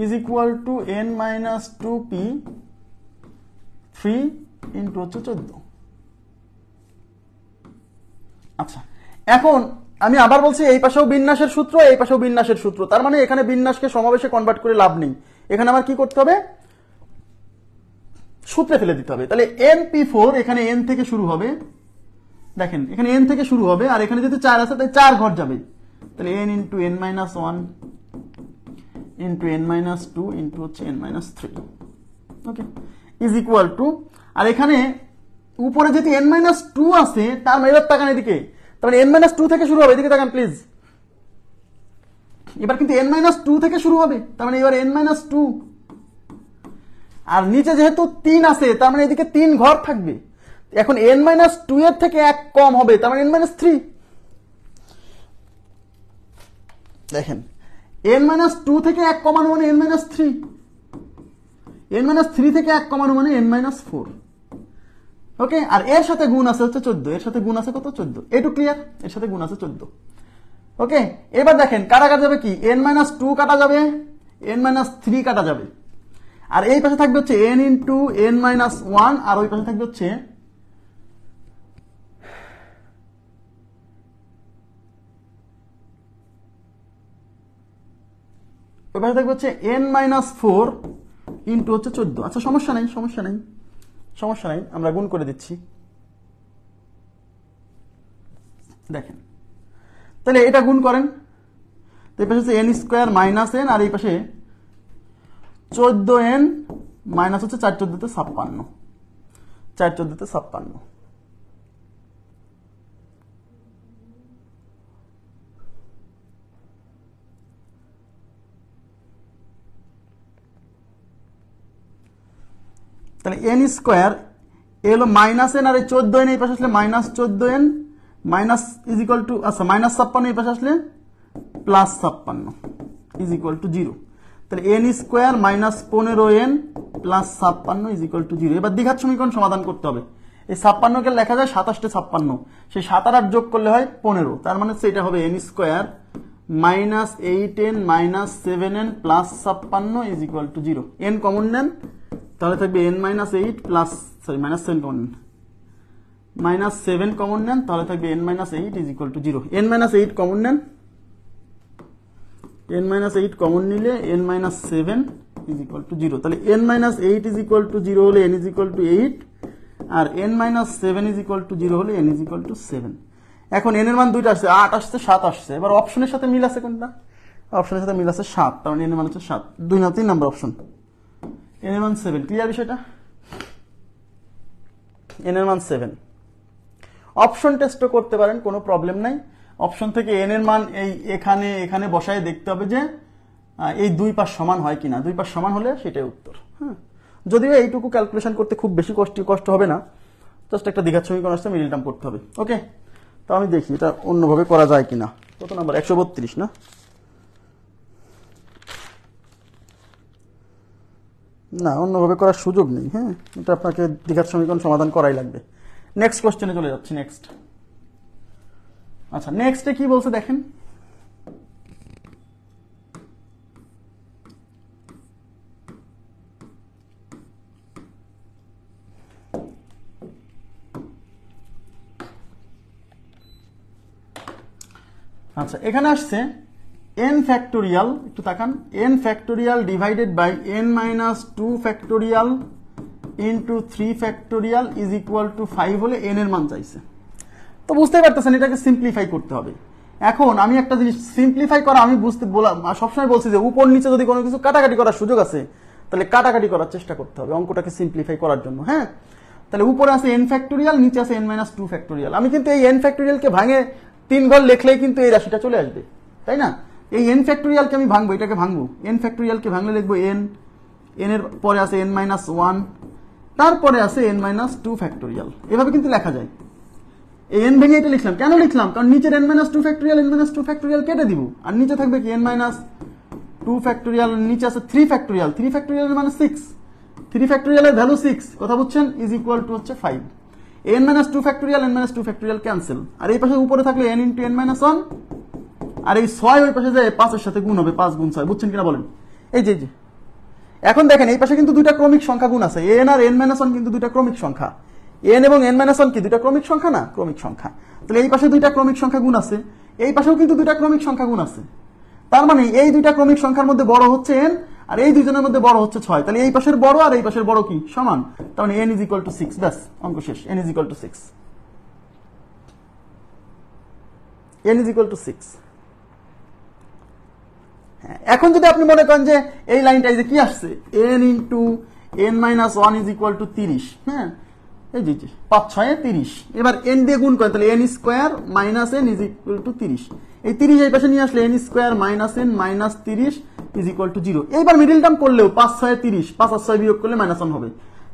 is equal to n minus 2p 3 into হচ্ছে 14। আচ্ছা, এখন আমি আবার বলছি, এই পাশেও বিন্যাসের সূত্র, এই পাশেও বিন্যাসের সূত্র, তার মানে এখানে বিন্যাসকে সমাবেশে কনভার্ট করে লাভ নেই, এখানে আমার কি করতে হবে, সূত্রে ফেলে দিতে হবে। তাহলে NP4 এখানে n থেকে শুরু হবে, দেখেন এখানে n থেকে শুরু হবে, আর এখানে যেহেতু 4 আছে তাই 4 ঘর যাবে, তাহলে n into n minus 1 into n minus 2 into হচ্ছে n minus 3, okay, is equal to, আর এখানে উপরে যেহেতু n minus 2 আছে, তার মানে এবার তাকান এদিকে, তার মানে n minus 2 থেকে শুরু হবে, এদিকে তাকান প্লিজ, এবার কিন্তু n minus 2 থেকে শুরু হবে, তার মানে এবার n minus 2, আর নিচে যেহেতু 3 আছে, তার মানে এদিকে 3 ঘর থাকবে, এখন n minus 2 এর থেকে 1 কম হবে, তার মানে n minus 3, দেখেন n minus 2 থেকে 1 কমানো মানে n minus 3, n minus 3 থেকে 1 কমানো মানে n minus 4, ওকে, আর এর সাথে গুণ আছে হচ্ছে 14, এর সাথে গুণ আছে কত, 14, এটু ক্লিয়ার, এর সাথে গুণ আছে 14, ওকে। এবার দেখেন কাটা কাটা যাবে কি, n minus 2 কাটা যাবে, n minus 3 কাটা যাবে, আর এই পাশে থাকবে হচ্ছে n into n minus 1, আর ওই পাশে থাকবে হচ্ছে n minus 4 ইন্টু হচ্ছে 14। আচ্ছা, সমস্যা নাই, সমস্যা নাই, সমস্যা নাই, আমরা গুণ করে দিচ্ছি। দেখেন তাহলে এটা গুণ করেন, এই পাশে হচ্ছে n স্কোয়ার মাইনাস n, আর এই পাশে 14n মাইনাস হচ্ছে 4 14 তে 56, 4 14 তে 56, তাহলে n স্কোয়ার এলো মাইনাস n, আর এই 14n এই পাশে আসলে minus 14n minus is equal two, আচ্ছা মাইনাস 56 এই পাশে আসলে প্লাস 56 ইজ ইকুয়াল টু 0, তাহলে n square minus 15n plus 56 is equal to 0। এবার দ্বিঘাত সমীকরণ সমাধান করতে হবে। এই 56 কে লেখা যায় 27 56, সেই 7 আর 8 যোগ করলে হয় 15, তার মানে সেটা হবে n square minus 8n minus 7n plus 56 is equal to 0। n common নেন, তাহলে থাকবে n minus 8 plus, sorry minus 7 common নেন, মাইনাস 7 কমন নেন, তাহলে থাকবে n minus 8 is equal to 0। n minus 8 common নেন, n মাইনাস 8 কমন নিলে n minus 7 is equal to 0, তাহলে n minus 8 is equal to 0 হলে n ইজ ইকুয়াল টু 8, আর n minus 7 is equal to 0 হলে n is equal two 7। এখন n এর মান দুইটা আসছে, 8 আসছে 7 আসছে, এবার অপশনের সাথে মিল আছে কোনটা, অপশনের সাথে মিল আছে 7, তার মানে n এর মান হচ্ছে 7, 3 নাম্বার অপশন, n এর মান 7, ক্লিয়ার বিষয়টা, n এর মান 7। অপশন টেস্টও করতে পারেন, কোনো প্রবলেম নাই, অপশন থেকে n এর মান এই এখানে এখানে বসায় দেখতে হবে যে এই দুই পাশ সমান হয় কিনা, দুই পাশ সমান হলে সেটাই উত্তর। হ্যাঁ, যদিও এইটুকু ক্যালকুলেশন করতে খুব বেশি কষ্ট হবে না, জাস্ট একটা দ্বিঘাত সমীকরণ আসছে, মিডল টার্ম করতে হবে, ওকে। তো আমি দেখি এটা অন্যভাবে করা যায় কিনা। কত নাম্বার, 132 না, না অন্যভাবে করার সুযোগ নেই। হ্যাঁ, এটা আপনাকে দ্বিঘাত সমীকরণ সমাধান করাই লাগবে। নেক্সট কোশ্চেনে চলে যাচ্ছি, নেক্সট। আচ্ছা, নেক্সটে কি বলছে দেখেন, আচ্ছা এখানে আসছে n ফ্যাক্টোরিয়াল, একটু তাকান, n factorial divided by n minus 2 factorial into 3 factorial is equal to 5 হলে n এর মান চাইছে। তো বুঝতেই পারতেছেন এটাকে সিম্পলিফাই করতে হবে। এখন আমি একটা জিনিস সিম্পলিফাই করা আমি বুঝতে সবসময় বলছি যে উপর নিচে যদি কোনো কিছু কাটাকাটি করার সুযোগ আছে তাহলে কাটাকাটি করার চেষ্টা করতে হবে অঙ্কটাকে সিম্পলিফাই করার জন্য। হ্যাঁ, তাহলে উপরে আছে n ফ্যাক্টোরিয়াল, নিচে আছে n-2 ফ্যাক্টোরিয়াল। আমি কিন্তু এই n ফ্যাক্টোরিয়ালকে ভাঙে 3 ঘর লিখলেই কিন্তু এই রাশিটা চলে আসবে, তাই না? এই n ফ্যাক্টোরিয়ালকে আমি ভাঙবো, এটাকে ভাঙবো, n ফ্যাক্টোরিয়ালকে ভাঙলে লিখবো n এর পরে আছে n-1, তারপরে আছে n-2 ফ্যাক্টোরিয়াল। এভাবে কিন্তু লেখা যায়। এই n ভেঙে এটা লিখলাম, কেন লিখলাম? কারণ নিচের n-2 ফ্যাক্টোরিয়াল n-2 ফ্যাক্টোরিয়াল কেটে দিব, আর নিচে থাকবে কি n-2 ফ্যাক্টোরিয়াল, নিচে আছে 3 ফ্যাক্টোরিয়াল, 3 ফ্যাক্টোরিয়াল মানে 6, 3 ফ্যাক্টোরিয়ালের ভ্যালু 6, কথা বুঝছেন, ইজ ইকুয়াল টু হচ্ছে 5। n-2 factorial n-2 factorial cancel, আর এই পাশে উপরে থাকলে n ইন্টু n-1, আর এই 6 ওই পাশে যায় 5 এর সাথে গুণ হবে, 5 গুণ 6, বুঝছেন কিনা বলেন? এই যে এখন দেখেন এই পাশে কিন্তু দুইটা ক্রমিক সংখ্যা গুণ আছে, n আর n-1 কিন্তু দুইটা ক্রমিক সংখ্যা, n এবং n-1 কি দুইটা ক্রমিক সংখ্যা না? ক্রমিক সংখ্যা। তাহলে এই পাশে দুইটা ক্রমিক সংখ্যা গুণ আছে, এই পাশেও কিন্তু দুইটা ক্রমিক সংখ্যা গুণ আছে, তার মানে এই দুইটা ক্রমিক সংখ্যার মধ্যে বড় হচ্ছে n, আর এই দুইজনের মধ্যে বড় হচ্ছে 6। তাহলে এই পাশের বড় আর এই পাশের বড় কি সমান, তার মানে n ইজ ইকুয়াল টু 6। ব্যাস, অঙ্ক শেষ, n is equal two 6, n is equal two 6। এখন যদি আপনি মনে করেন যে এই লাইনটা এই যে কি আসছে, n into n-1 is equal two 30, হ্যাঁ, এই যে 5 6 30, এবার n দিয়ে গুণ করেন, তাহলে n square minus n is equal two 30, এই 30 এই পাশে নিয়ে আসলে n square minus n minus 30 is equal to 0। এইবার মিডিল টার্ম করলেও 5 6 30, 5 আর 6 বিয়োগ করলে -1 হবে,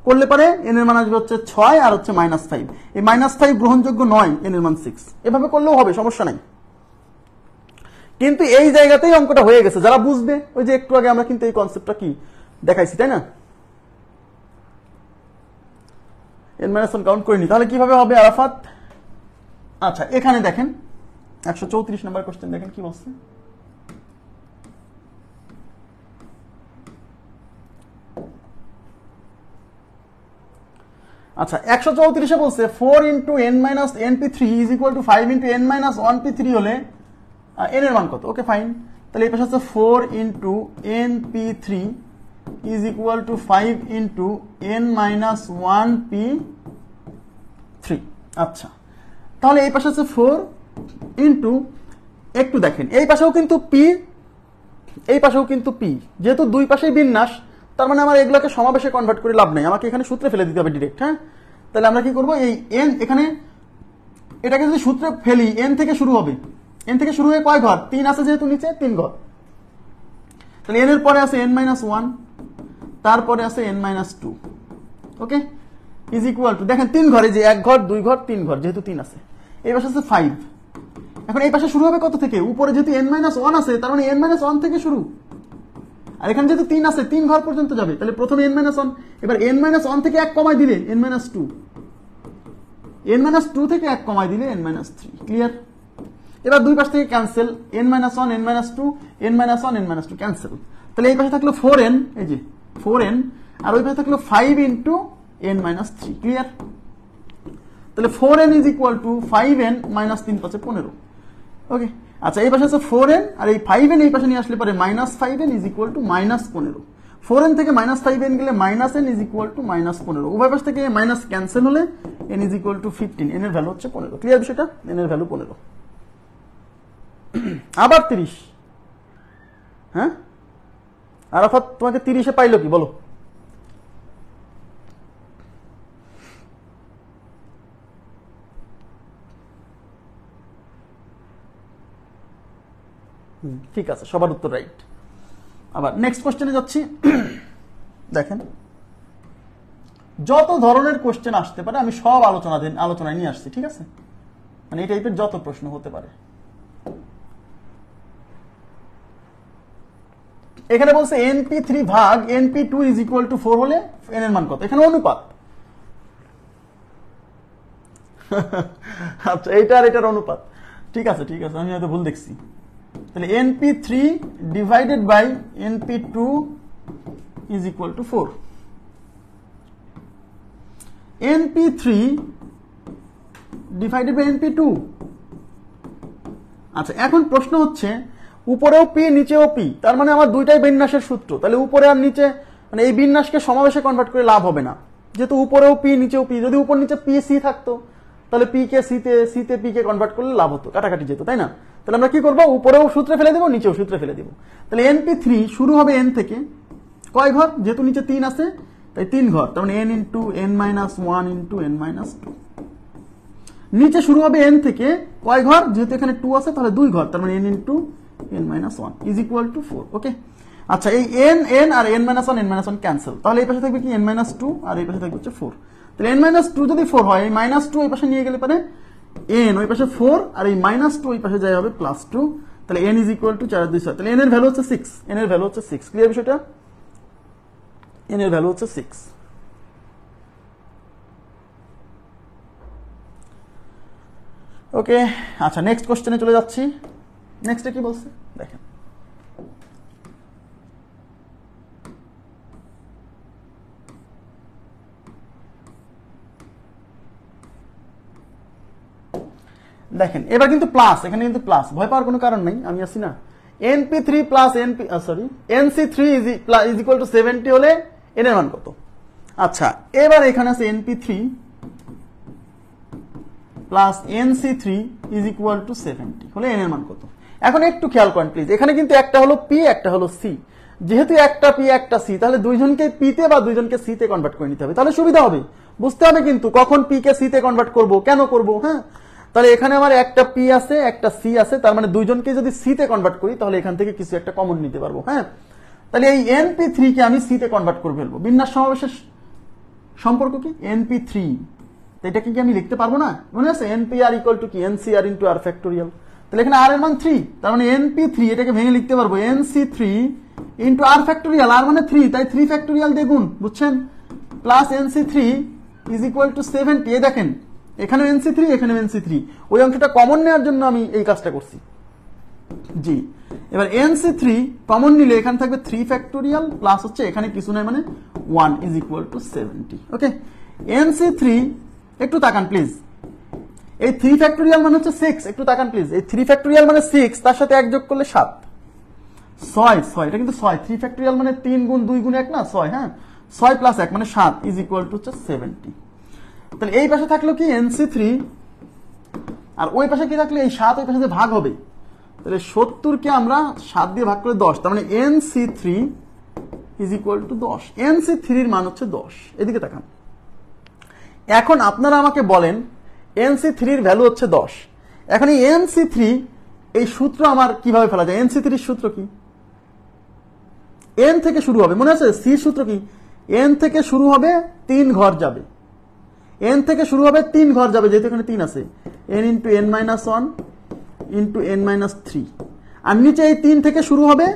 করলে পারে n এর মান আসবে হচ্ছে 6 আর হচ্ছে -5, এই -5 গ্রহণযোগ্য নয়, n এর মান 6, এভাবে করলেও হবে, সমস্যা নাই। কিন্তু এই জায়গাতেই অঙ্কটা হয়ে গেছে, যারা বুঝবে, ওই যে একটু আগে আমরা কিন্তু এই কনসেপ্টটা কি দেখাইছি, তাই না? n-1 কাউন্ট করিনি, তাহলে কিভাবে হবে আরাফাত? আচ্ছা, এখানে দেখেন 134 নম্বর কোশ্চেন, দেখেন কি বলছে। আচ্ছা, 134-এ বলছে 4 into n-np3 is equal to 5 into n-1p3 হলে n এর মান কত? ওকে, ফাইন। তাহলে এই পাশে হচ্ছে 4 into np3 is equal to 5 into n-1p3। আচ্ছা, তাহলে এই পাশে হচ্ছে 4 ইন্টু, একটু দেখেন এই পাশেও কিন্তু p, এই পাশেও কিন্তু p, যেহেতু দুই পাশেই বিন্যাস, তার মানে আমার এগুলোকে সমাবেশে কনভার্ট করে লাভ নাই, আমাকে এখানে সূত্রে ফেলে দিতে হবে ডিরেক্ট। হ্যাঁ, তাহলে আমরা কি করব, এই n এখানে এটাকে যদি সূত্রে ফেলি, n থেকে শুরু হবে, n থেকে শুরু হয়ে কয় ঘর? 3 আছে, যেহেতু নিচে 3 ঘর, তাহলে n এর পরে আছে n-1, তারপরে আছে n-2, okay, is equal two, দেখেন 3 ঘরে, যে 1 ঘর 2 ঘর 3 ঘর, যেহেতু 3 আছে, এই পাশে আছে 5। এখন এই পাশে শুরু হবে কত থেকে? উপরে যেহেতু n-1 আছে, তার মানে n-1 থেকে শুরু, আর এখানে যেহেতু 3 আছে, 3 ঘর পর্যন্ত যাবে, তাহলে প্রথমে n-1, এবার n-1 থেকে 1 কমাই দিলে n-2, n-2 থেকে 1 কমাই দিলে n-3, ক্লিয়ার? এবার দুই পাশ থেকে cancel, n-1 n-2 n-1 n-2 cancel, তাহলে এই পাশে থাকলো 4n, এই যে 4n, আর ওই পাশে থাকলো 5 ইন্টু n-3, ক্লিয়ার? তাহলে 4n is equal two 5n minus 3 5 15, ওকে। আচ্ছা, এই পাশে আছে 4n, আর এই 5n এই পাশে নিয়ে আসলে পরে -5n is equal two -15, 4n থেকে -5n গেলে -n ইজ ইকুয়াল টু -15, উভয় পাশ থেকে মাইনাস ক্যান্সেল হলে n is equal two 15, n এর ভ্যালু হচ্ছে 15, ক্লিয়ার বিষয়টা? n এর ভ্যালু 15। আবার 30, হ্যাঁ, আরাফাত তোমাকে 30-এ পাইলো কি বলো? ঠিক আছে, সবার উত্তর রাইট। আবার নেক্সট কোশ্চেনে যাচ্ছি। দেখেন, যত ধরনের কোশ্চেন আসতে পারে আমি সব আলোচনায় নিয়ে আসছি, ঠিক আছে? মানে এই টাইপের যত প্রশ্ন হতে পারে। এখানে বলছে np3 ভাগ np2 ইজ ইকুয়াল টু 4 হলে n এর মান কত? এখানে অনুপাত। আচ্ছা, এইটা আর এটার অনুপাত, ঠিক আছে, ঠিক আছে, আমি হয়তো ভুল দেখছি। তাহলে np3 divided by np2 is equal to 4, np3 divided by np2। আচ্ছা, এখন প্রশ্ন হচ্ছে উপরেও p নিচেও p, তার মানে আমার দুইটাই বিন্যাসের সূত্র, তাহলে উপরে আর নিচে মানে এই বিন্যাসকে সমাবেশে কনভার্ট করে লাভ হবে না, যেহেতু উপরেও p নিচেও p। যদি উপর নিচে p c থাকতো তাহলে p কে c তে p কে কনভার্ট করলে লাভ হতো, কাটাকাটি যেত, তাই না? তাহলে আমরা কি করবো, উপরেও সূত্রে ফেলে দেবো, নিচেও সূত্রে ফেলে দেবো। তাহলে np3 শুরু হবে n থেকে, কয় ঘর, যেহেতু নিচে 3 আছে তাই 3 ঘর, তার মানে n into n minus 1 into n minus 2। নিচে শুরু হবে n থেকে, কয় ঘর, যেহেতু এখানে 2 আছে তাহলে 2 ঘর, তার মানে n into n minus 1 is equal to 4। ওকে, আচ্ছা এই n আর n মাইনাস 1 ক্যান্সেল, তাহলে এই পাশে থাকবে কি n মাইনাস 2 আর এই পাশে থাকবে হচ্ছে 4। তাহলে n মাইনাস 2 যদি 4 হয়, এই মাইনাস 2 এই পাশে নিয়ে গেলে পারে n ওই পাশে 4 আর এই মাইনাস 2 ওই পাশে যায় হবে প্লাস 2, তাহলে n ইজ ইকুয়াল টু 4 আর 2 6, তাহলে n এর ভ্যালু হচ্ছে 6, n এর ভ্যালু হচ্ছে 6। ক্লিয়ার বিষয়টা, n এর ভ্যালু হচ্ছে 6। ওকে, আচ্ছা নেক্সট কোশ্চেনে চলে যাচ্ছি। নেক্সটে কি বলছে দেখেন, দেখেন এবার কিন্তু প্লাস, এখানে কিন্তু প্লাস, ভয় পাওয়ার কোনো কারণ নেই, আমি আছি না। np3 plus nc3 is equal two 70 হলে n এর মান কত? আচ্ছা এবার এখানে আছে np3 plus nc3 is equal two 70 হলে n এর মান কত? এখন একটু খেয়াল করেন প্লিজ, এখানে কিন্তু একটা হলো p একটা হলো c, যেহেতু একটা p একটা c, তাহলে দুইজনকে p তে বা দুইজনকে c তে কনভার্ট করে নিতে হবে, তাহলে সুবিধা হবে। বুঝতে হবে কিন্তু কখন p কে c তে কনভার্ট করব, কেন করব। হ্যাঁ, তাহলে এখানে আমার একটা p আছে একটা c আছে, তার মানে দুইজনকে যদি c তে কনভার্ট করি তাহলে এখান থেকে কিছু একটা কমন নিতে পারবো। হ্যাঁ, তাহলে এই np3 কে আমি c তে কনভার্ট করে ফেলবো। বিন্যাস সমাবেশের সম্পর্ক কি, np3, এটাকে কি আমি লিখতে পারবো না? মনে আছে npr ইকুয়াল টু কি, ncr ইন্টু r ফ্যাক্টোরিয়াল। তাহলে এখানে r এর মান 3, তার মানে np3 এটাকে ভেঙে লিখতে পারবো nc3 into r factorial, r মানে 3, তাই 3 ফ্যাক্টোরিয়াল দিয়ে গুণ, বুঝছেন, plus nc3 is equal two 70। এই দেখেন এখানে nc3 এখানে nc3, ওই অংশটা কমন নেওয়ার জন্য আমি এই কাজটা করছি। জি, এবার nc3 কমন নিলে এখানে থাকবে 3 ফ্যাক্টোরিয়াল প্লাস হচ্ছে এখানে কিছু নাই মানে 1 is equal two 70। Okay, nc3 একটু তাকান প্লিজ, এই 3 ফ্যাক্টোরিয়াল মানে হচ্ছে 6, একটু তাকান প্লিজ, এই 3 ফ্যাক্টোরিয়াল মানে 6, তার সাথে 1 যোগ করলে 7, 6, এটা কিন্তু 6, 3 ফ্যাক্টোরিয়াল মানে 3 গুণ 2 গুণ 1 না 6, হ্যাঁ 6 প্লাস 1 মানে 7 ইজ ইকুয়াল টু হচ্ছে 70। তাহলে এই পাশে থাকলো কি nc3 আর ওই পাশে কি থাকলে এই 7 ওই পাশে যে ভাগ হবে, তাহলে 70 কে আমরা 7 দিয়ে ভাগ করে 10, তার মানে nc3 is equal two 10, nc3 এর মান হচ্ছে 10। এদিকে তাকান, এখন আপনারা আমাকে বলেন nc3 এর ভ্যালু হচ্ছে 10, এখন এই nc3 এই সূত্র আমার কিভাবে ফেলা যায়? nc3 এর সূত্র কি, n থেকে শুরু হবে, মনে আছে c সূত্র কি, n থেকে শুরু হবে 3 ঘর যাবে, n থেকে শুরু হবে 3 ঘর যাবে, যেহেতু এখানে 3 আছে, n into n minus 1 into n minus 3, আর নিচে এই 3 থেকে শুরু হবে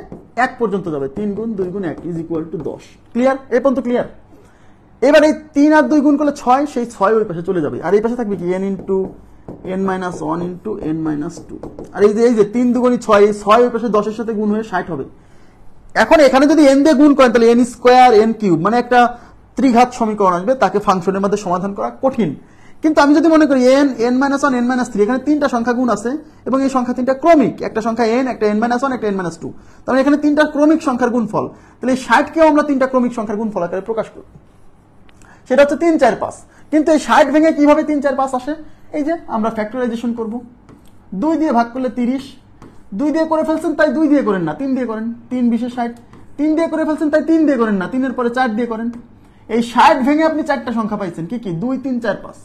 1 পর্যন্ত যাবে, 3 গুণ 2 গুণ 1 ইজ ইকুয়াল টু 10। ক্লিয়ার, এই পর্যন্ত ক্লিয়ার? এবার এই 3 আর 2 গুণ করলে 6, সেই 6 ওই পাশে চলে যাবে, আর এই পাশে থাকবে কি n into n minus 1 into n minus 2, আর এই যে 3 দুগুণী 6, এই 6 ওই পাশে 10 এর সাথে গুণ হয়ে 60 হবে। এখন এখানে যদি n দিয়ে গুণ করেন তাহলে n স্কোয়ার n কিউব মানে একটা ত্রিঘাত সমীকরণ আসবে, তাকে ফাংশনের মধ্যে সমাধান করা কঠিন। কিন্তু আমি যদি মনে করি n মাইনাস 1 n মাইনাস 3, এখানে 3টা সংখ্যা গুণ আছে এবং এই সংখ্যা 3টা ক্রমিক, একটা সংখ্যা n, একটা n মাইনাস 1, একটা n মাইনাস 2, তাহলে এখানে 3টা ক্রমিক সংখ্যার গুণফল, তাহলে এই 60 কেও আমরা 3টা ক্রমিক সংখ্যার গুণফল আকারে প্রকাশ করব, সেটা হচ্ছে 3 4 5। কিন্তু এই 60 ভেঙে কিভাবে 3 4 5 আসে? এই যে আমরা ফ্যাক্টরাইজেশন করব, 2 দিয়ে ভাগ করলে 30, 2 দিয়ে করে ফেলছেন তাই 2 দিয়ে করেন না, 3 দিয়ে করেন, 3 20 60, 3 দিয়ে করে ফেলছেন তাই 3 দিয়ে করেন না, 3 এর পরে 4 দিয়ে করেন। এই 60 ভেঙে আপনি 4টা সংখ্যা পাইছেন, কি কি, 2 3 4 5।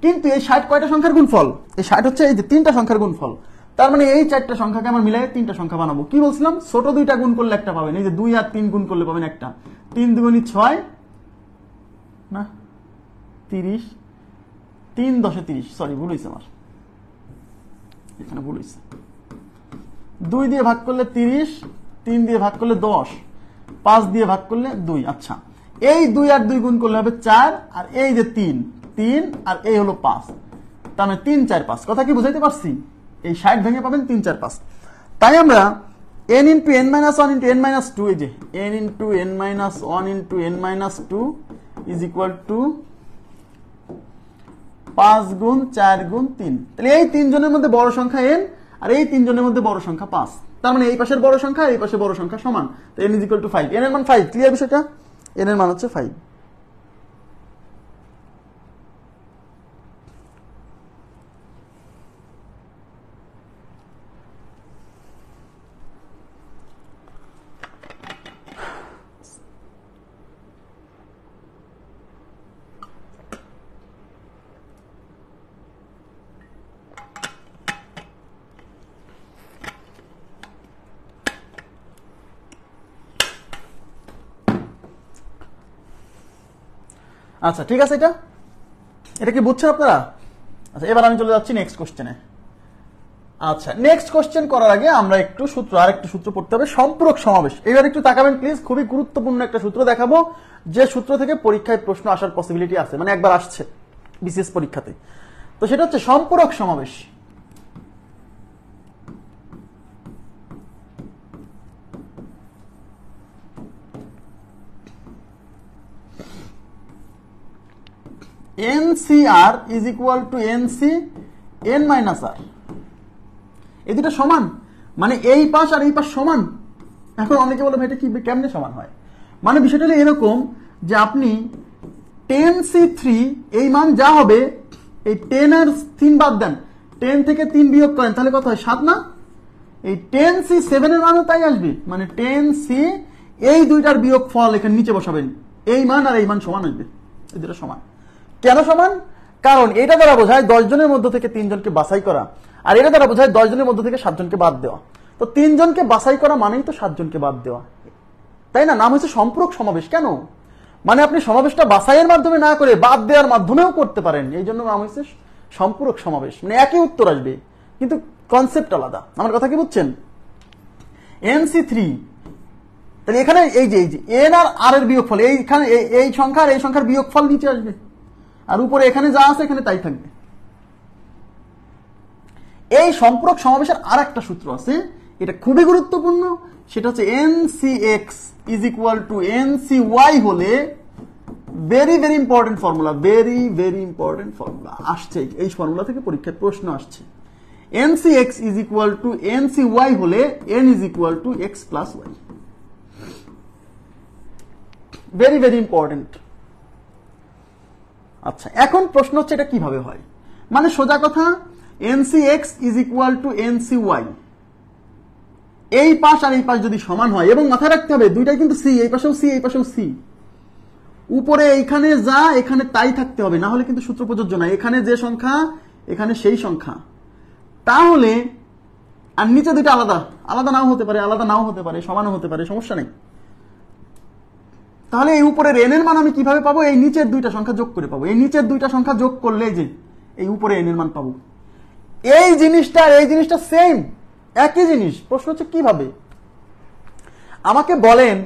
কিন্তু এই 60 কয়টা সংখ্যার গুণফল? এই 60 হচ্ছে এই যে 3টা সংখ্যার গুণফল, তার মানে এই 4টা সংখ্যাকে আমরা মিলাই 3টা সংখ্যা বানাবো। কি বলছিলাম, ছোট 2টা গুণ করলে একটা পাবেন, এই যে 2 আর 3 গুণ করলে পাবেন একটা, 3 দুগুণী 6 না 30, 3 10 30, সরি ভুল হয়েছে আমার, এখানে ভুল হয়েছে, 2 দিয়ে ভাগ করলে 30, 3 দিয়ে ভাগ করলে 10, 5 দিয়ে ভাগ করলে 2। আচ্ছা, এই 2 আর 2 গুণ করলে হবে 4, আর এই যে 3 আর এই হলো 5, তার মানে 3 4 5। কথা কি বুঝাইতে পারছি? এই 60 ভেঙে পাবেন 3 4 5। তাই আমরা n into n minus 1 into n minus 2, এই যে n into n minus 1 into n minus 2 is equal to 5 গুণ 4 গুণ 3। তাহলে এই 3 জনের মধ্যে বড় সংখ্যা n আর এই 3 জনের মধ্যে বড় সংখ্যা 5, তার মানে এই পাশের বড় সংখ্যা এই পাশের বড় সংখ্যা সমান, তো n is equal to 5, n এর মান 5। ক্লিয়ার বিষয়টা? n এর মান হচ্ছে 5। আচ্ছা ঠিক আছে, এটা কি বুঝছেন আপনারা? আচ্ছা এবার আমি চলে যাচ্ছি নেক্সট কোশ্চেনে। আচ্ছা নেক্সট কোশ্চেন করার আগে আমরা একটু আরেকটু সূত্র পড়তে হবে, সম্পূরক সমাবেশ। এবার একটু তাকাবেন প্লিজ, খুবই গুরুত্বপূর্ণ একটা সূত্র দেখাবো, যে সূত্র থেকে পরীক্ষায় প্রশ্ন আসার পসিবিলিটি আছে, মানে একবার আসছে বিসিএস পরীক্ষাতে। তো সেটা হচ্ছে সম্পূরক সমাবেশ। NCR is equal to NC n minus r, এই দুটো সমান, মানে এই পাশ আর এই পাশ সমান। এখন অনেকে বলে ভাই এটা কি কেমনে সমান হয়? মানে বিষয়টা হলো এরকম যে আপনি 10C3 এই মান যা হবে, এই 10 আর 3 বাদ দেন, 10 থেকে 3 বিয়োগ করেন, তাহলে কত হয়? 7 না? এই 10C7 এর মানও তাই আসবে, মানে 10C এই দুইটার বিয়োগ ফল এখানে নিচে বসাবেন, এই মান আর এই মান সমান আসবে, এই দুটো সমান। কেন সমান? কারণ এটা দ্বারা বোঝায় 10 জনের মধ্য থেকে 3 জনকে বাছাই করা, আর এটা দ্বারা বোঝায় 10 জনের মধ্য থেকে 7 জনকে বাদ দেওয়া। তো 3 জনকে বাছাই করা মানেই তো 7 জনকে বাদ দেওয়া, তাই না? নাম হচ্ছে সম্পূরক সমাবেশ। কেন? মানে আপনি সমাবেশটা বাছাইয়ের মাধ্যমে না করে বাদ দেওয়ার মাধ্যমেও করতে পারেন, এই জন্য নাম হচ্ছে সম্পূরক সমাবেশ। মানে একই উত্তর আসবে কিন্তু কনসেপ্ট আলাদা। আমার কথা কি বুঝছেন? NC3, তাহলে এখানে এই যে n আর r এর বিয়োগফল, এইখানে এই সংখ্যার এই সংখ্যার বিয়োগফল নিচে আসবে, আর উপরে এখানে যা আছে এখানে তাই থাকবে। এই সম্পূরক সমাবেশের আর একটা সূত্র আছে, এটা খুবই গুরুত্বপূর্ণ, সেটা হচ্ছে NCX is equal to NCY হলে, very very important formula, very very important formula আসছে, এই ফর্মুলা থেকে পরীক্ষায় প্রশ্ন আসছে। NCX is equal to NCY হলে n is equal to x plus y, very very important. আচ্ছা এখন প্রশ্ন হচ্ছে এটা কিভাবে হয়? মানে সোজা কথা, NCX is equal to NCY, এই পাশ আর এই পাশ যদি সমান হয়, এবং মাথায় রাখতে হবে দুইটাই কিন্তু C, এই পাশেও C এই পাশেও C, উপরে এইখানে যা এখানে তাই থাকতে হবে, না হলে কিন্তু সূত্র প্রযোজ্য না। এখানে যে সংখ্যা এখানে সেই সংখ্যা, তাহলে আর নিচে দুইটা আলাদা, আলাদা নাও হতে পারে, আলাদা নাও হতে পারে, সমানও হতে পারে, সমস্যা নেই। তাহলে এই উপরের n এর মান আমি কিভাবে পাবো? এই নিচের দুইটা সংখ্যা যোগ করে পাবো। এই নিচের দুইটা সংখ্যা যোগ করলে যে এই উপরে n এর মান পাবো। এই জিনিসটা সেম, একই জিনিস। প্রশ্ন হচ্ছে কিভাবে? আমাকে বলেন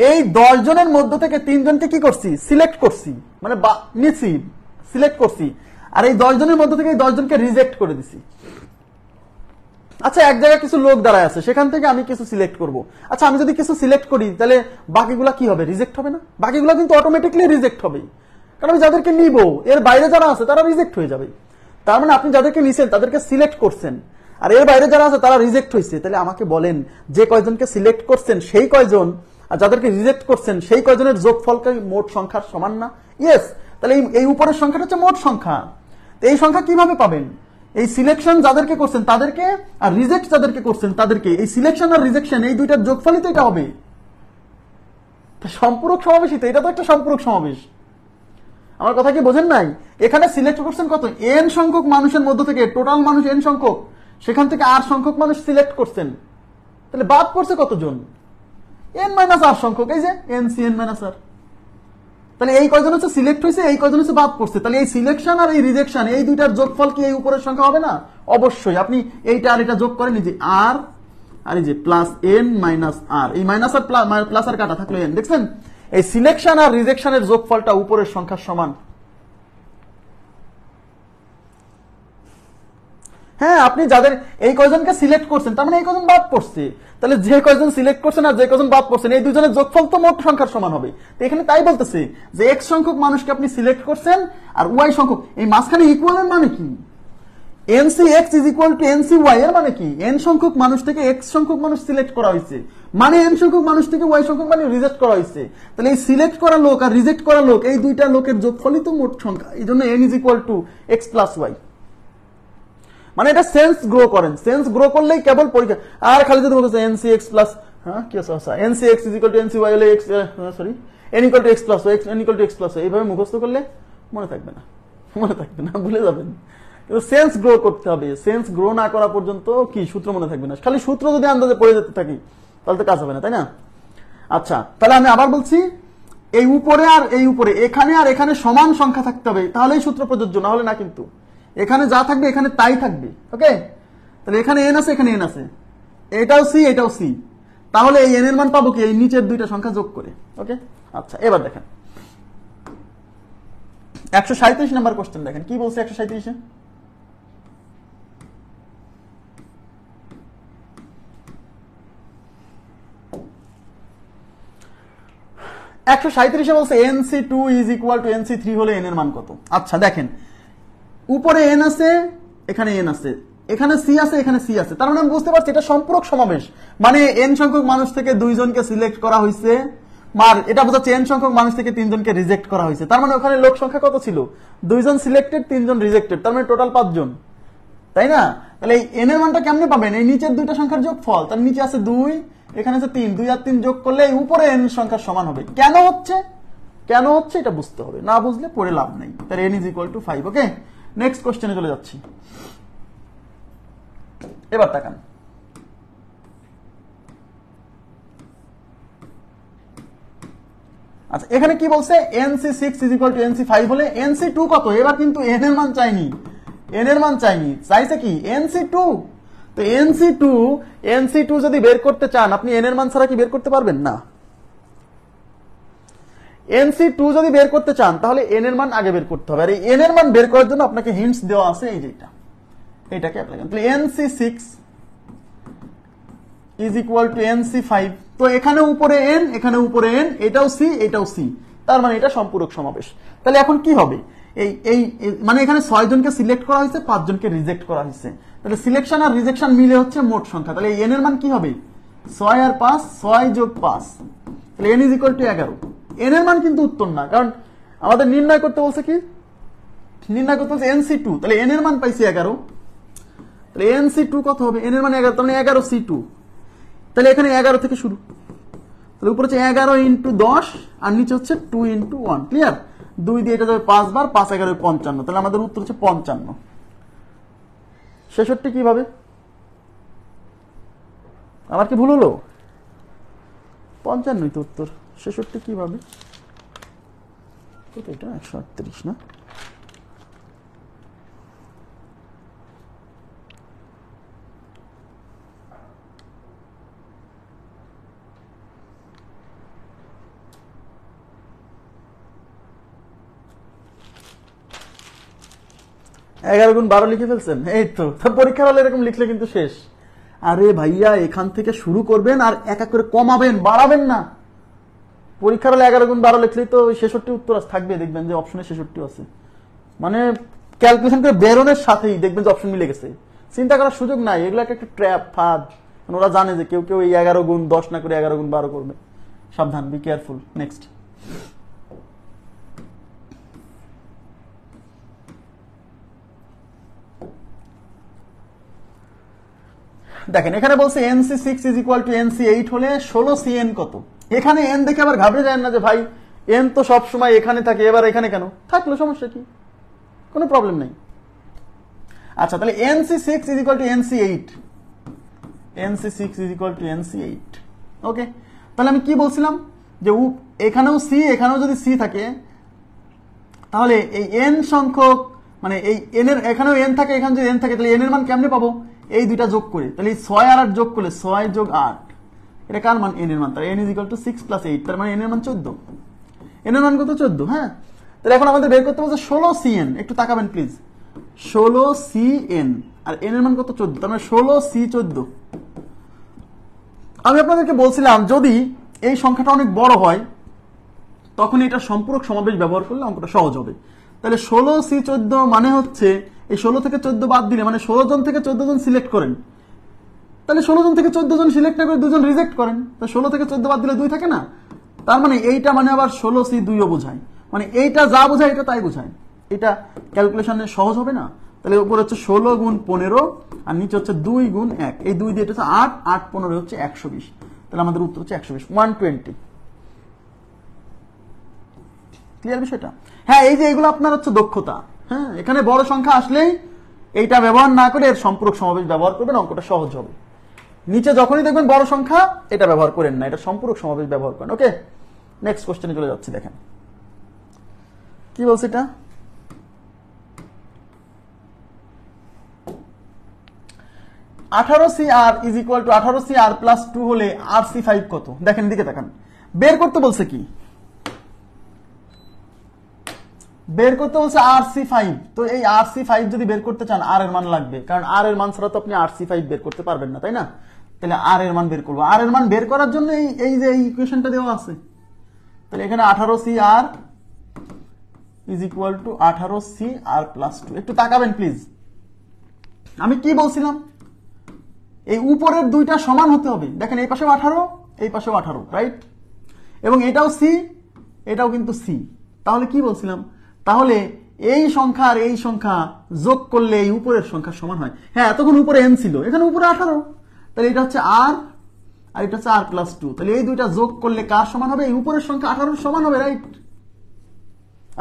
এই 10 জনের মধ্য থেকে 3 জনকে কি করছি? সিলেক্ট করছি, মানে নিচ্ছি, সিলেক্ট করছি, আর এই 10 জনের মধ্য থেকে এই 10 জনকে রিজেক্ট করে দিছি। আচ্ছা এক জায়গায় কিছু লোক দাঁড়ায় আছে, সেখান থেকে আমি কিছু সিলেক্ট করব। আচ্ছা আমি যদি কিছু সিলেক্ট করি তাহলে বাকিগুলা কি হবে? রিজেক্ট হবে না? বাকিগুলা কিন্তু অটোমেটিকলি রিজেক্ট হবে, কারণ আমি যাদেরকে নিব এর বাইরে যারা আছে তারা রিজেক্ট হয়ে যাবে। তার মানে আপনি যাদেরকে নিছেন তাদেরকে সিলেক্ট করছেন, আর এর বাইরে যারা আছে তারা রিজেক্ট হয়েছে। তাহলে আমাকে বলেন যে কয়জনকে সিলেক্ট করছেন সেই কয়জন, আর যাদেরকে রিজেক্ট করছেন সেই কয়জনের যোগফলকে মোট সংখ্যার সমান না? ইয়েস। তাহলে এই উপরের সংখ্যাটা হচ্ছে মোট সংখ্যা। তো এই সংখ্যা কিভাবে পাবেন? এই সিলেকশন যাদেরকে করছেন তাদেরকে, আর রিজেক্ট যাদেরকে করছেন তাদেরকে, এই সিলেকশন আর রিজেকশন এই দুইটার যোগফলই তো এটা হবে। সম্পূরক সমাবেশই তো, এটা তো একটা সম্পূরক সমাবেশ। আমার কথা কি বোঝেন নাই? এখানে সিলেক্ট করছেন কত? n সংখ্যক মানুষের মধ্য থেকে, টোটাল মানুষ n সংখ্যক, সেখান থেকে r সংখ্যক মানুষ সিলেক্ট করছেন, তাহলে বাদ পড়ছে কতজন? n মাইনাস r সংখ্যক, এই যে NC n মাইনাস r। তাহলে এই কয়জন হচ্ছে সিলেক্ট হয়েছে, এই কয়জন হচ্ছে বাদ পড়ছে। তাহলে এই সিলেকশন আর এই রিজেকশন এই দুইটার যোগফল কি এই উপরের সংখ্যা হবে না? অবশ্যই। আপনি এইটা আর এটা যোগ করেন, যে r আর এই যে প্লাস n মাইনাস r, এই মাইনাস আর প্লাস আর কাটা থাকলো n, দেখছেন? এই সিলেকশন আর রিজেকশনের যোগফলটা উপরের সংখ্যার সমান। হ্যাঁ, আপনি যাদের এই কয়জনকে সিলেক্ট করছেন তার মানে এই কয়জন বাদ পড়ছে, তাহলে যে কয়জন সিলেক্ট করছেন আর যে কয়জন বাদ পড়ছেন এই দুজনের যোগফল তো মোট সংখ্যার সমান হবে। তো এখানে তাই বলতেছে যে x সংখ্যক মানুষকে আপনি সিলেক্ট করছেন আর y সংখ্যক, এই মাঝখানে ইকুয়াল এর মানে কি? NCX is equal to NCY এর মানে কি? n সংখ্যক মানুষ থেকে x সংখ্যক মানুষ সিলেক্ট করা হয়েছে, মানে n সংখ্যক মানুষ থেকে y সংখ্যক মানুষ রিজেক্ট করা হয়েছে। তাহলে এই সিলেক্ট করা লোক আর রিজেক্ট করা লোক এই দুইটা লোকের যোগফলই তো মোট সংখ্যা। এই জন্য n is equal to x plus y। মানে এটা সেন্স গ্রো করেন, সেন্স গ্রো করলেই কেবল পরীক্ষা। আর খালি যদি বলতেছে NCX প্লাস, হ্যাঁ কি আছে, NCX is equal to NCY হলে x, sorry, n equal to x plus y, n equal to x plus y, এইভাবে মুখস্থ করলে মনে থাকবে না, ভুলে যাবেন। কিন্তু সেন্স গ্রো করতে হবে, সেন্স গ্রো না করা পর্যন্ত কি সূত্র মনে থাকবে না। খালি সূত্র যদি আন্দাজে পড়ে যেতে থাকি তাহলে তো কাজ হবে না, তাই না? আচ্ছা তাহলে আমি আবার বলছি, এই উপরে আর এই উপরে, এখানে আর এখানে সমান সংখ্যা থাকতে হবে, তাহলেই সূত্র প্রযোজ্য, না হলে না। কিন্তু এখানে যা থাকবে এখানে তাই থাকবে। ওকে, তাহলে এখানে এন আছে, এখানে এন আছে, এটাও সি, এটাও সি, তাহলে এই এন এর মান পাবো কি? এই নিচের দুইটা সংখ্যা যোগ করে। ওকে, আচ্ছা, এবার দেখেন 137 নাম্বার কোশ্চেন দেখেন কি বলছে। 137-এ বলছে NC2 is equal two NC3 হলে n এর মান কত? আচ্ছা দেখেন, উপরে n আছে, এখানে n আছে, এখানে c আছে, এখানে c আছে, তার মানে আমি বুঝতে পারছি এটা সম্পূরক সমাবেশ। মানে n সংখ্যক মানুষ থেকে 2 জনকে সিলেক্ট করা হয়েছে, আর এটা বোঝাচ্ছে n সংখ্যক মানুষ থেকে 3 জনকে রিজেক্ট করা হয়েছে। তার মানে ওখানে লোক সংখ্যা কত ছিল? 2 জন সিলেক্টেড, 3 জন রিজেক্টেড, তার মানে টোটাল 5 জন, তাই না? তাহলে এই n এর মানটা কেমনে পাবেন? এই নিচের দুইটা সংখ্যার যোগফল, তার নিচে আছে 2, এখানে আছে 3, 2 আর 3 যোগ করলে এই উপরে n সংখ্যার সমান হবে। কেন হচ্ছে এটা বুঝতে হবে, না বুঝলে পড়ে লাভ নাই। তাহলে n is equal to 5। Okay, next কোশ্চেনে চলে যাচ্ছি। এবার তাকান, আচ্ছা এখানে কি বলছে? NC6 is equal two NC5 হলে NC2 কত? এবার কিন্তু n এর মান চাইনি, চাইছে কি? NC2। তো NC2 যদি বের করতে চান আপনি n এর মান ছাড়া কি বের করতে পারবেন? না। NC2 যদি বের করতে চান তাহলে n এর মান আগে বের করতে হবে, আর এই n এর মান বের করার জন্য আপনাকে হিন্টস দেওয়া আছে, এই যে এটাকে অ্যাপ্লাই করেন। তাহলে NC6 is equal two NC5। তো এখানে উপরে n, এখানে উপরে n, এটাও c, এটাও c, তার মানে এটা সম্পূরক সমাবেশ। তাহলে এখন কি হবে? এই মানে এখানে 6 জনকে সিলেক্ট করা হয়েছে, 5 জনকে রিজেক্ট করা হয়েছে, তাহলে সিলেকশন আর রিজেকশন মিলে হচ্ছে মোট সংখ্যা। তাহলে n এর মান কি হবে? 6 আর 5, 6 যোগ 5, তাহলে n is equal two 11। n এর মান কিন্তু উত্তর না, কারণ আমাদের নির্ণয় করতে বলছে কি? নির্ণয় করতে বলছে NC2, তাহলে n এর মান পাইছি 11, তাহলে NC2 কত হবে? n এর মান 11, তাহলে 11C2, তাহলে এখানে 11 থেকে শুরু, তাহলে উপরে হচ্ছে 11 ইন্টু 10 আর নিচে হচ্ছে 2 ইন্টু 1। ক্লিয়ার? 2 দিয়ে এটা যাবে 5 বার, 5 11 55, তাহলে আমাদের উত্তর হচ্ছে 55। 66 কিভাবে? আমার কি ভুল হলো? 55 তো উত্তর। 66 কিভাবে? এটা 138 না? এগারো গুণ 12 লিখে ফেলছেন, এই তো। পরীক্ষার হলে এরকম লিখলে কিন্তু শেষ। আরে ভাইয়া, এখান থেকে শুরু করবেন আর এক এক করে কমাবেন, বাড়াবেন না। পরীক্ষার হলে 11 গুণ 12 লিখলেই তো 66 উত্তর থাকবে, দেখবেন যে অপশনে 66 আছে। মানে ক্যালকুলেশন করে বেরোনোর সাথেই দেখবেন যে অপশন মিলে গেছে। চিন্তা করার সুযোগ নাই, এগুলো একটা ট্র্যাপ, ফাঁদ। ওরা জানে যে কেউ কেউ এই 11 গুণ 10 না করে 11 গুণ 12 করবে। সাবধান, বি কেয়ারফুল। নেক্সট দেখেন, এখানে বলছে NC6 is equal two NC8 হলে 16CN কত? এখানে n দেখে আবার ঘাবড়ে যায় না যে ভাই n তো সব সময় এখানে থাকে, এবার এখানে কেন থাকলো, সমস্যা কি? কোনো প্রবলেম নাই। আচ্ছা, তাহলে NC6 is equal two NC8, NC6 is equal two NC8। ওকে, তাহলে আমি কি বলছিলাম যে এখানেও c, এখানেও যদি c থাকে তাহলে এই n সংখ্যক, মানে এই n এর এখানেও n থাকে, এখানে যদি n থাকে, তাহলে n এর মান কেমনে পাবো? এই দুইটা যোগ করে, তাহলে 6 আর 8 যোগ করলে 6 যোগ 8, এটা কার মান? n এর মান। তাহলে n is equal two 6 plus 8, তার মানে n এর মান 14। n এর মান কত? 14। হ্যাঁ, তাহলে এখন আমাদের বের করতে বলছে 16CN। একটু তাকাবেন প্লিজ, 16CN আর n এর মান কত? 14, তার মানে 16C14। আমি আপনাদেরকে বলছিলাম যদি এই সংখ্যাটা অনেক বড় হয় তখন এটা সম্পূরক সমাবেশ ব্যবহার করলে অঙ্কটা সহজ হবে। তাহলে 16C14 মানে হচ্ছে এই 16 থেকে 14 বাদ দিলে, মানে 16 জন থেকে 14 জন সিলেক্ট করেন, তাহলে 16 জন থেকে 14 জন সিলেক্ট না করে 2 জন রিজেক্ট করেন, তাহলে 16 থেকে 14 বাদ দিলে 2 থাকে না? তার মানে এইটা মানে আবার 16C2 ও বোঝায়, মানে এইটা যা বোঝায় এটা তাই বোঝায়। এটা ক্যালকুলেশনে সহজ হবে না? তাহলে উপরে হচ্ছে 16 গুণ 15 আর নিচে হচ্ছে 2 গুণ 1, এই 2 দিয়ে এটা হচ্ছে 8, 8 15 হচ্ছে 120, তাহলে আমাদের উত্তর হচ্ছে 120, 120। ক্লিয়ার বিষয়টা? হ্যাঁ, এই যে এগুলো আপনার হচ্ছে দক্ষতা। হ্যাঁ, এখানে বড় সংখ্যা আসলেই এইটা ব্যবহার না করে এর সম্পূরক সমাবেশ ব্যবহার করবেন, অঙ্কটা সহজ হবে। নিচে যখনই দেখবেন বড় সংখ্যা, এটা ব্যবহার করেন না, এটা সম্পূরক সমাবেশ ব্যবহার করেন। ওকে, নেক্সট কোশ্চেনে চলে যাচ্ছি, দেখেন কি বলছে এটা। (18CR = 18CR + 2 হলে RC5 কত? দেখেন দিকে তাকান, বের করতে বলছে কি, বের করতে বলছে RC5। তো এই RC5 যদি বের করতে চান আর এর মান লাগবে, কারণ আর এর মান ছাড়া তো আপনি RC5 বের করতে পারবেন না, তাই না? তাহলে আর এর মান বের করবো, আর এর মান বের করার জন্য এই যে এই ইকুয়েশনটা দেওয়া আছে। তাহলে এখানে 18CR = 18CR + 2। একটু তাকাবেন প্লিজ, আমি কি বলছিলাম, এই উপরের দুইটা সমান হতে হবে। দেখেন এই পাশেও 18, এই পাশেও 18, রাইট? এবং এটাও সি, এটাও কিন্তু সি। তাহলে কি বলছিলাম, তাহলে এই সংখ্যা আর এই সংখ্যা যোগ করলে এই উপরের সংখ্যা সমান হয়। হ্যাঁ, এতক্ষণ উপরে এন ছিল, এখানে উপরে 18, তাহলে এটা হচ্ছে আর, আর এটা হচ্ছে আর + 2। তাহলে এই দুইটা যোগ করলে কার সমান হবে? এই উপরের সংখ্যা 18 সমান হবে, রাইট?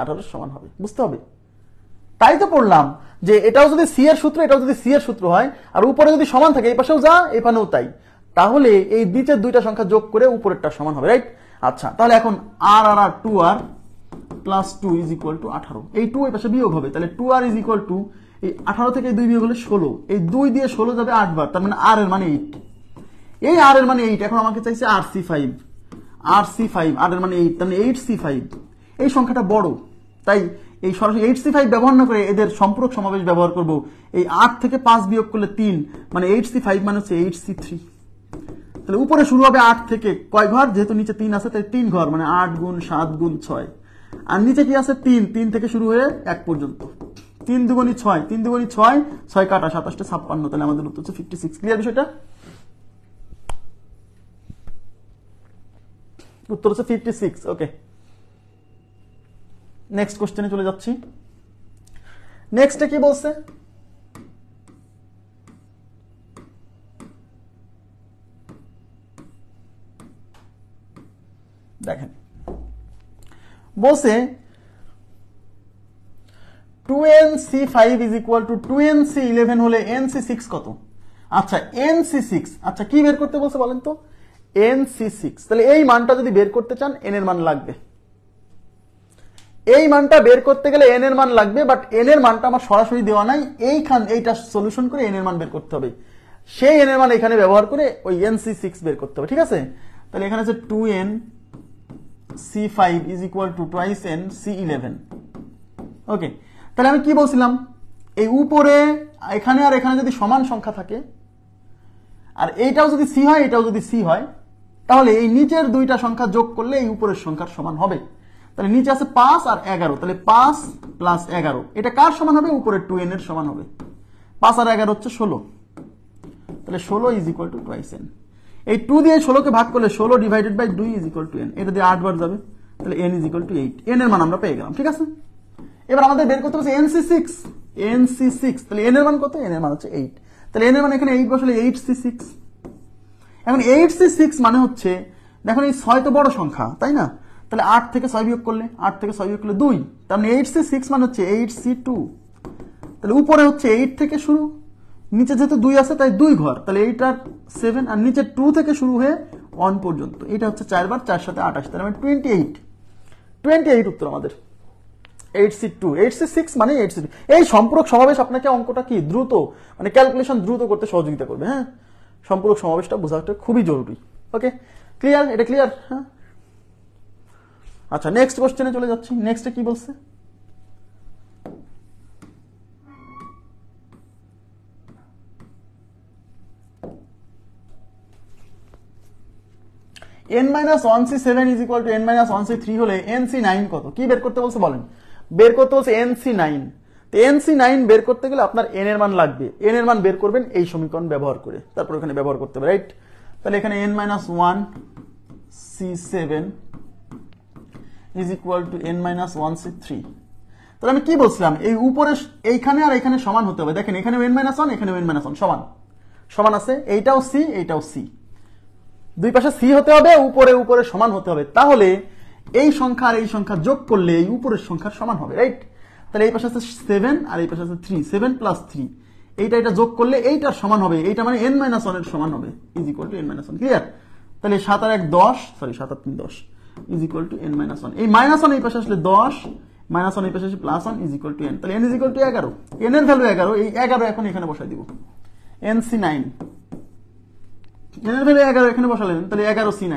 18 সমান হবে, বুঝতে হবে। তাই তো পড়লাম যে এটাও যদি সি এর সূত্র, এটাও যদি সি এর সূত্র হয়, আর উপরে যদি সমান থাকে, এই পাশেও যা এই পাশেও তাই, তাহলে এই নিচের দুইটা সংখ্যা যোগ করে উপরেরটা সমান হবে, রাইট? আচ্ছা, তাহলে এখন আর আর আর 2r + 2 = 18। এই 2 এই পাশে বিয়োগ হবে, তাহলে 2r = এই 18 থেকে 2 বিয়োগ হলে 16, এই 2 দিয়ে 16 যাবে 8 বার, তার মানে আর এর মানে 8। এই আর এর মানে 8, এখন আমাকে চাইছে RC5, আর এর মানে 8, তার মানে 8C5। এই সংখ্যাটা বড়, তাই এই সরাসরি 8C5 ব্যবহার না করে এদের সম্পূরক সমাবেশ ব্যবহার করব। এই 8 থেকে 5 বিয়োগ করলে 3, মানে 8C5 মানে হচ্ছে 8C3। তাহলে উপরে শুরু হবে 8 থেকে, কয় ঘর? যেহেতু নিচে 3 আছে তাই 3 ঘর, মানে 8 × 7 × 6। আর নিচে কি আছে? 3 থেকে শুরু হয়ে 1 পর্যন্ত। 3 × 2 = 6, 3 × 2 = 6, 6 কাটা 27 = 56। তাহলে আমাদের উত্তর হচ্ছে 56। ক্লিয়ার বিষয়টা? উত্তর হচ্ছে 56। ওকে, নেক্সট কোশ্চেনে চলে যাচ্ছি। নেক্সটে কি বলছে, দেখেন বলছে 2NC5 = 2NC11 হলে NC6 কত? আচ্ছা, NC6, আচ্ছা কি বের করতে বলছে বলেন তো? NC6। তাহলে এই মানটা যদি বের করতে চান n এর মান লাগবে, এই মানটা বের করতে গেলে n এর মান লাগবে, বাট n এর মানটা আমার সরাসরি দেওয়া নাই, এইটা সলিউশন করে n এর মান বের করতে হবে। সেই n এর মান এখানে ব্যবহার করে ওই NC6 বের করতে হবে, ঠিক আছে? তাহলে এখানে আছে 2NC5 = 2NC11। ওকে, তাহলে আমি কি বলছিলাম, এই উপরে এখানে আর এখানে যদি সমান সংখ্যা থাকে, আর এইটাও যদি সি হয়, এটাও যদি সি হয়, তাহলে এই নিচের দুইটা সংখ্যা যোগ করলে এই উপরের সংখ্যার সমান হবে। তাহলে নিচে আছে 5 আর 11, তাহলে 5 + 11, এটা কার সমান হবে? উপরের 2n এর সমান হবে। 5 আর 11 হচ্ছে 16, তাহলে 16 = 2n। এই 2 দিয়ে 16 কে ভাগ করলে 16 / 2 = n, এটা দিয়ে 8 বার যাবে, তাহলে n = 8। n এর মান আমরা পেয়ে গেলাম, ঠিক আছে? এবার আমাদের বের করতে হবে NC6, তাহলে n এর মান কত? n এর মান হচ্ছে 8, তাহলে n এর মান এখানে 8 বসালে 8C6। এখন 8C6 মানে হচ্ছে, দেখুন এই 6 তো বড় সংখ্যা, তাই না? তাহলে 8 থেকে 6 বিয়োগ করলে 2, তার মানে 8C6 মানে হচ্ছে 8C2। তাহলে উপরে হচ্ছে 8 থেকে শুরু, নিচে যেহেতু 2 আছে তাই 2 ঘর, তাহলে 8 আর 7, আর নিচে 2 থেকে শুরু হয়ে 1 পর্যন্ত, এটা হচ্ছে 4 বার, 4 সাথে 28, তাহলে মানে 28 উত্তর আমাদের। 8C2, 8C6 মানে 8C2। এই সম্পূরক সমাবেশ আপনাকে অঙ্কটা কি দ্রুত, মানে ক্যালকুলেশন দ্রুত করতে সহযোগিতা করবে। হ্যাঁ, সম্পূরক সমাবেশটা বোঝাটা খুবই জরুরি। ওকে, ক্লিয়ার? এটা ক্লিয়ার? হ্যাঁ, আচ্ছা নেক্সট কোশ্চেনে চলে যাচ্ছি। নেক্সটে কি বলছে, n-1c7 = n-1c3 হলে NC9 কত? কি বের করতে বলছে বলেন? বের করতে বলছে NC9। তো NC9 বের করতে গেলে আপনার n এর মান লাগবে, n এর মান বের করবেন এই সমীকরণ ব্যবহার করে, তারপর এখানে ব্যবহার করতে হবে, রাইট? তাহলে এখানে n-1c7 = n-1c3। তাহলে আমি কি বলছিলাম, এই উপরে এইখানে আর এখানে সমান হতে হবে। দেখেন এখানে n-1, এখানে n-1 সমান আছে, এইটাও c, এইটাও c, দুই পাশে c হতে হবে, উপরে উপরে সমান হতে হবে। তাহলে এই সংখ্যা আর এই সংখ্যা যোগ করলে এই উপরের সংখ্যার সমান হবে, রাইট? তাহলে এই পাশে আছে 7 আর এই পাশে আছে 3, 7 + 3, এটা যোগ করলে এইটার সমান হবে, এইটা মানে n-1 এর সমান হবে, = n-1। ক্লিয়ার? তাহলে 7 আর 1 10, 7 আর 3 10, is equal two n minus 1। এই মাইনাস 1 এই পাশে আসলে 10, মাইনাস 1 এই পাশে আসলে plus 1 is equal two n। তাহলে n is equal two 11, n এর ভ্যালু 11, এই 11 এখন এখানে বসাই দিব, nc9, n এর ভ্যালু 11 এখানে বসালেন, তাহলে 11c9।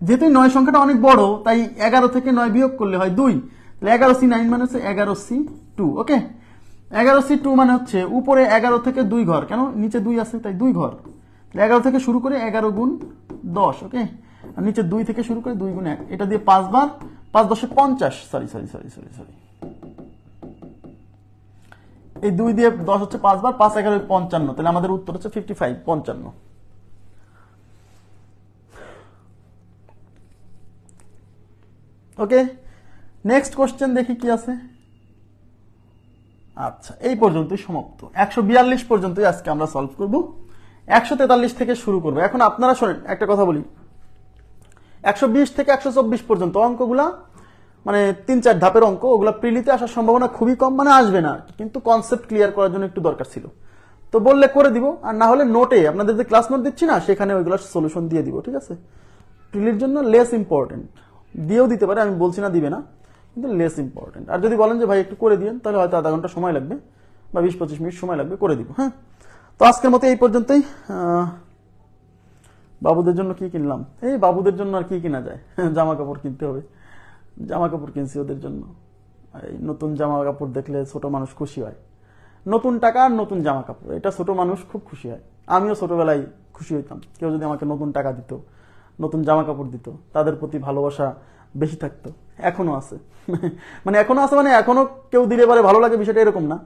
যেহেতু 9 সংখ্যাটা অনেক বড়, তাই 11 থেকে 9 বিয়োগ করলে হয় 2, তাহলে 11c9 মানে হচ্ছে 11c2। ওকে, 11c2 মানে হচ্ছে উপরে 11 থেকে 2 ঘর, কেন নিচে 2 আছে তাই 2 ঘর, 11 থেকে শুরু করে 11 গুণ 10। ওকে, আর নিচে 2 থেকে শুরু করে 2 গুণ 1, এটা দিয়ে 5 বার, 5 10 50, সরি এই 2 দিয়ে 10 হচ্ছে 5 বার, 5 11 55, তাহলে আমাদের উত্তর হচ্ছে 55, 55। ওকে, নেক্সট কোশ্চেন দেখি কি আছে। আচ্ছা, এই পর্যন্তই সমাপ্ত। 142 পর্যন্তই আজকে আমরা সলভ করব, 143 থেকে শুরু করব। এখন আপনারা শোনেন, একটা কথা বলি, 120 থেকে 124 পর্যন্ত অঙ্কগুলা মানে 3-4 ধাপের অঙ্ক, ওগুলা প্রিলিতে আসার সম্ভাবনা খুবই কম, মানে আসবে না, কিন্তু কনসেপ্ট ক্লিয়ার করার জন্য একটু দরকার ছিল। তো বললে করে দিব, আর না হলে নোটে আপনাদের যে ক্লাস নোট দিচ্ছি না, সেখানে ওইগুলোর সলিউশন দিয়ে দিব। ঠিক আছে, প্রিলির জন্য লেস ইম্পর্টেন্ট, দিয়েও দিতে পারে, আমি বলছি না দিবে না, কিন্তু লেস ইম্পর্টেন্ট। আর যদি বলেন যে ভাই একটু করে দিন, তাহলে হয়তো আধা ঘন্টা সময় লাগবে বা 20-25 মিনিট সময় লাগবে, করে দিব। হ্যাঁ, তো আজকের মতো এই পর্যন্তই। বাবুদের জন্য কি কিনলাম? এই বাবুদের জন্য আর কি কিনা যায়, জামা কাপড় কিনতে হবে, জামা কাপড় কিনছি ওদের জন্য। এই নতুন জামা কাপড় দেখলে ছোট মানুষ খুশি হয়, নতুন টাকা আর নতুন জামা কাপড়, এটা ছোট মানুষ খুব খুশি হয়। আমিও ছোটবেলায় খুশি হইতাম, কেউ যদি আমাকে নতুন টাকা দিত, নতুন জামা কাপড় দিত, তাদের প্রতি ভালোবাসা বেশি থাকতো। এখনো আছে, মানে এখনো কেউ দিলে পারে ভালো লাগে, বিষয়টা এরকম না,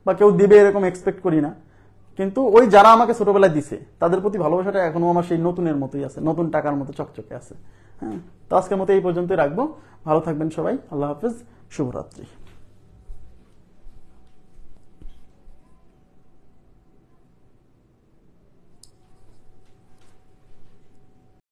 বা কেউ দিবে এরকম এক্সপেক্ট করি না, কিন্তু ওই যারা আমাকে ছোটবেলায় দিছে তাদের প্রতি ভালোবাসাটা এখনো আমার সেই নতুনের মতোই আছে, নতুন টাকার মতো চকচকে আছে। হ্যাঁ, তো আজকের মতো এই পর্যন্তই রাখবো। ভালো থাকবেন সবাই, আল্লাহ হাফেজ, শুভরাত্রি।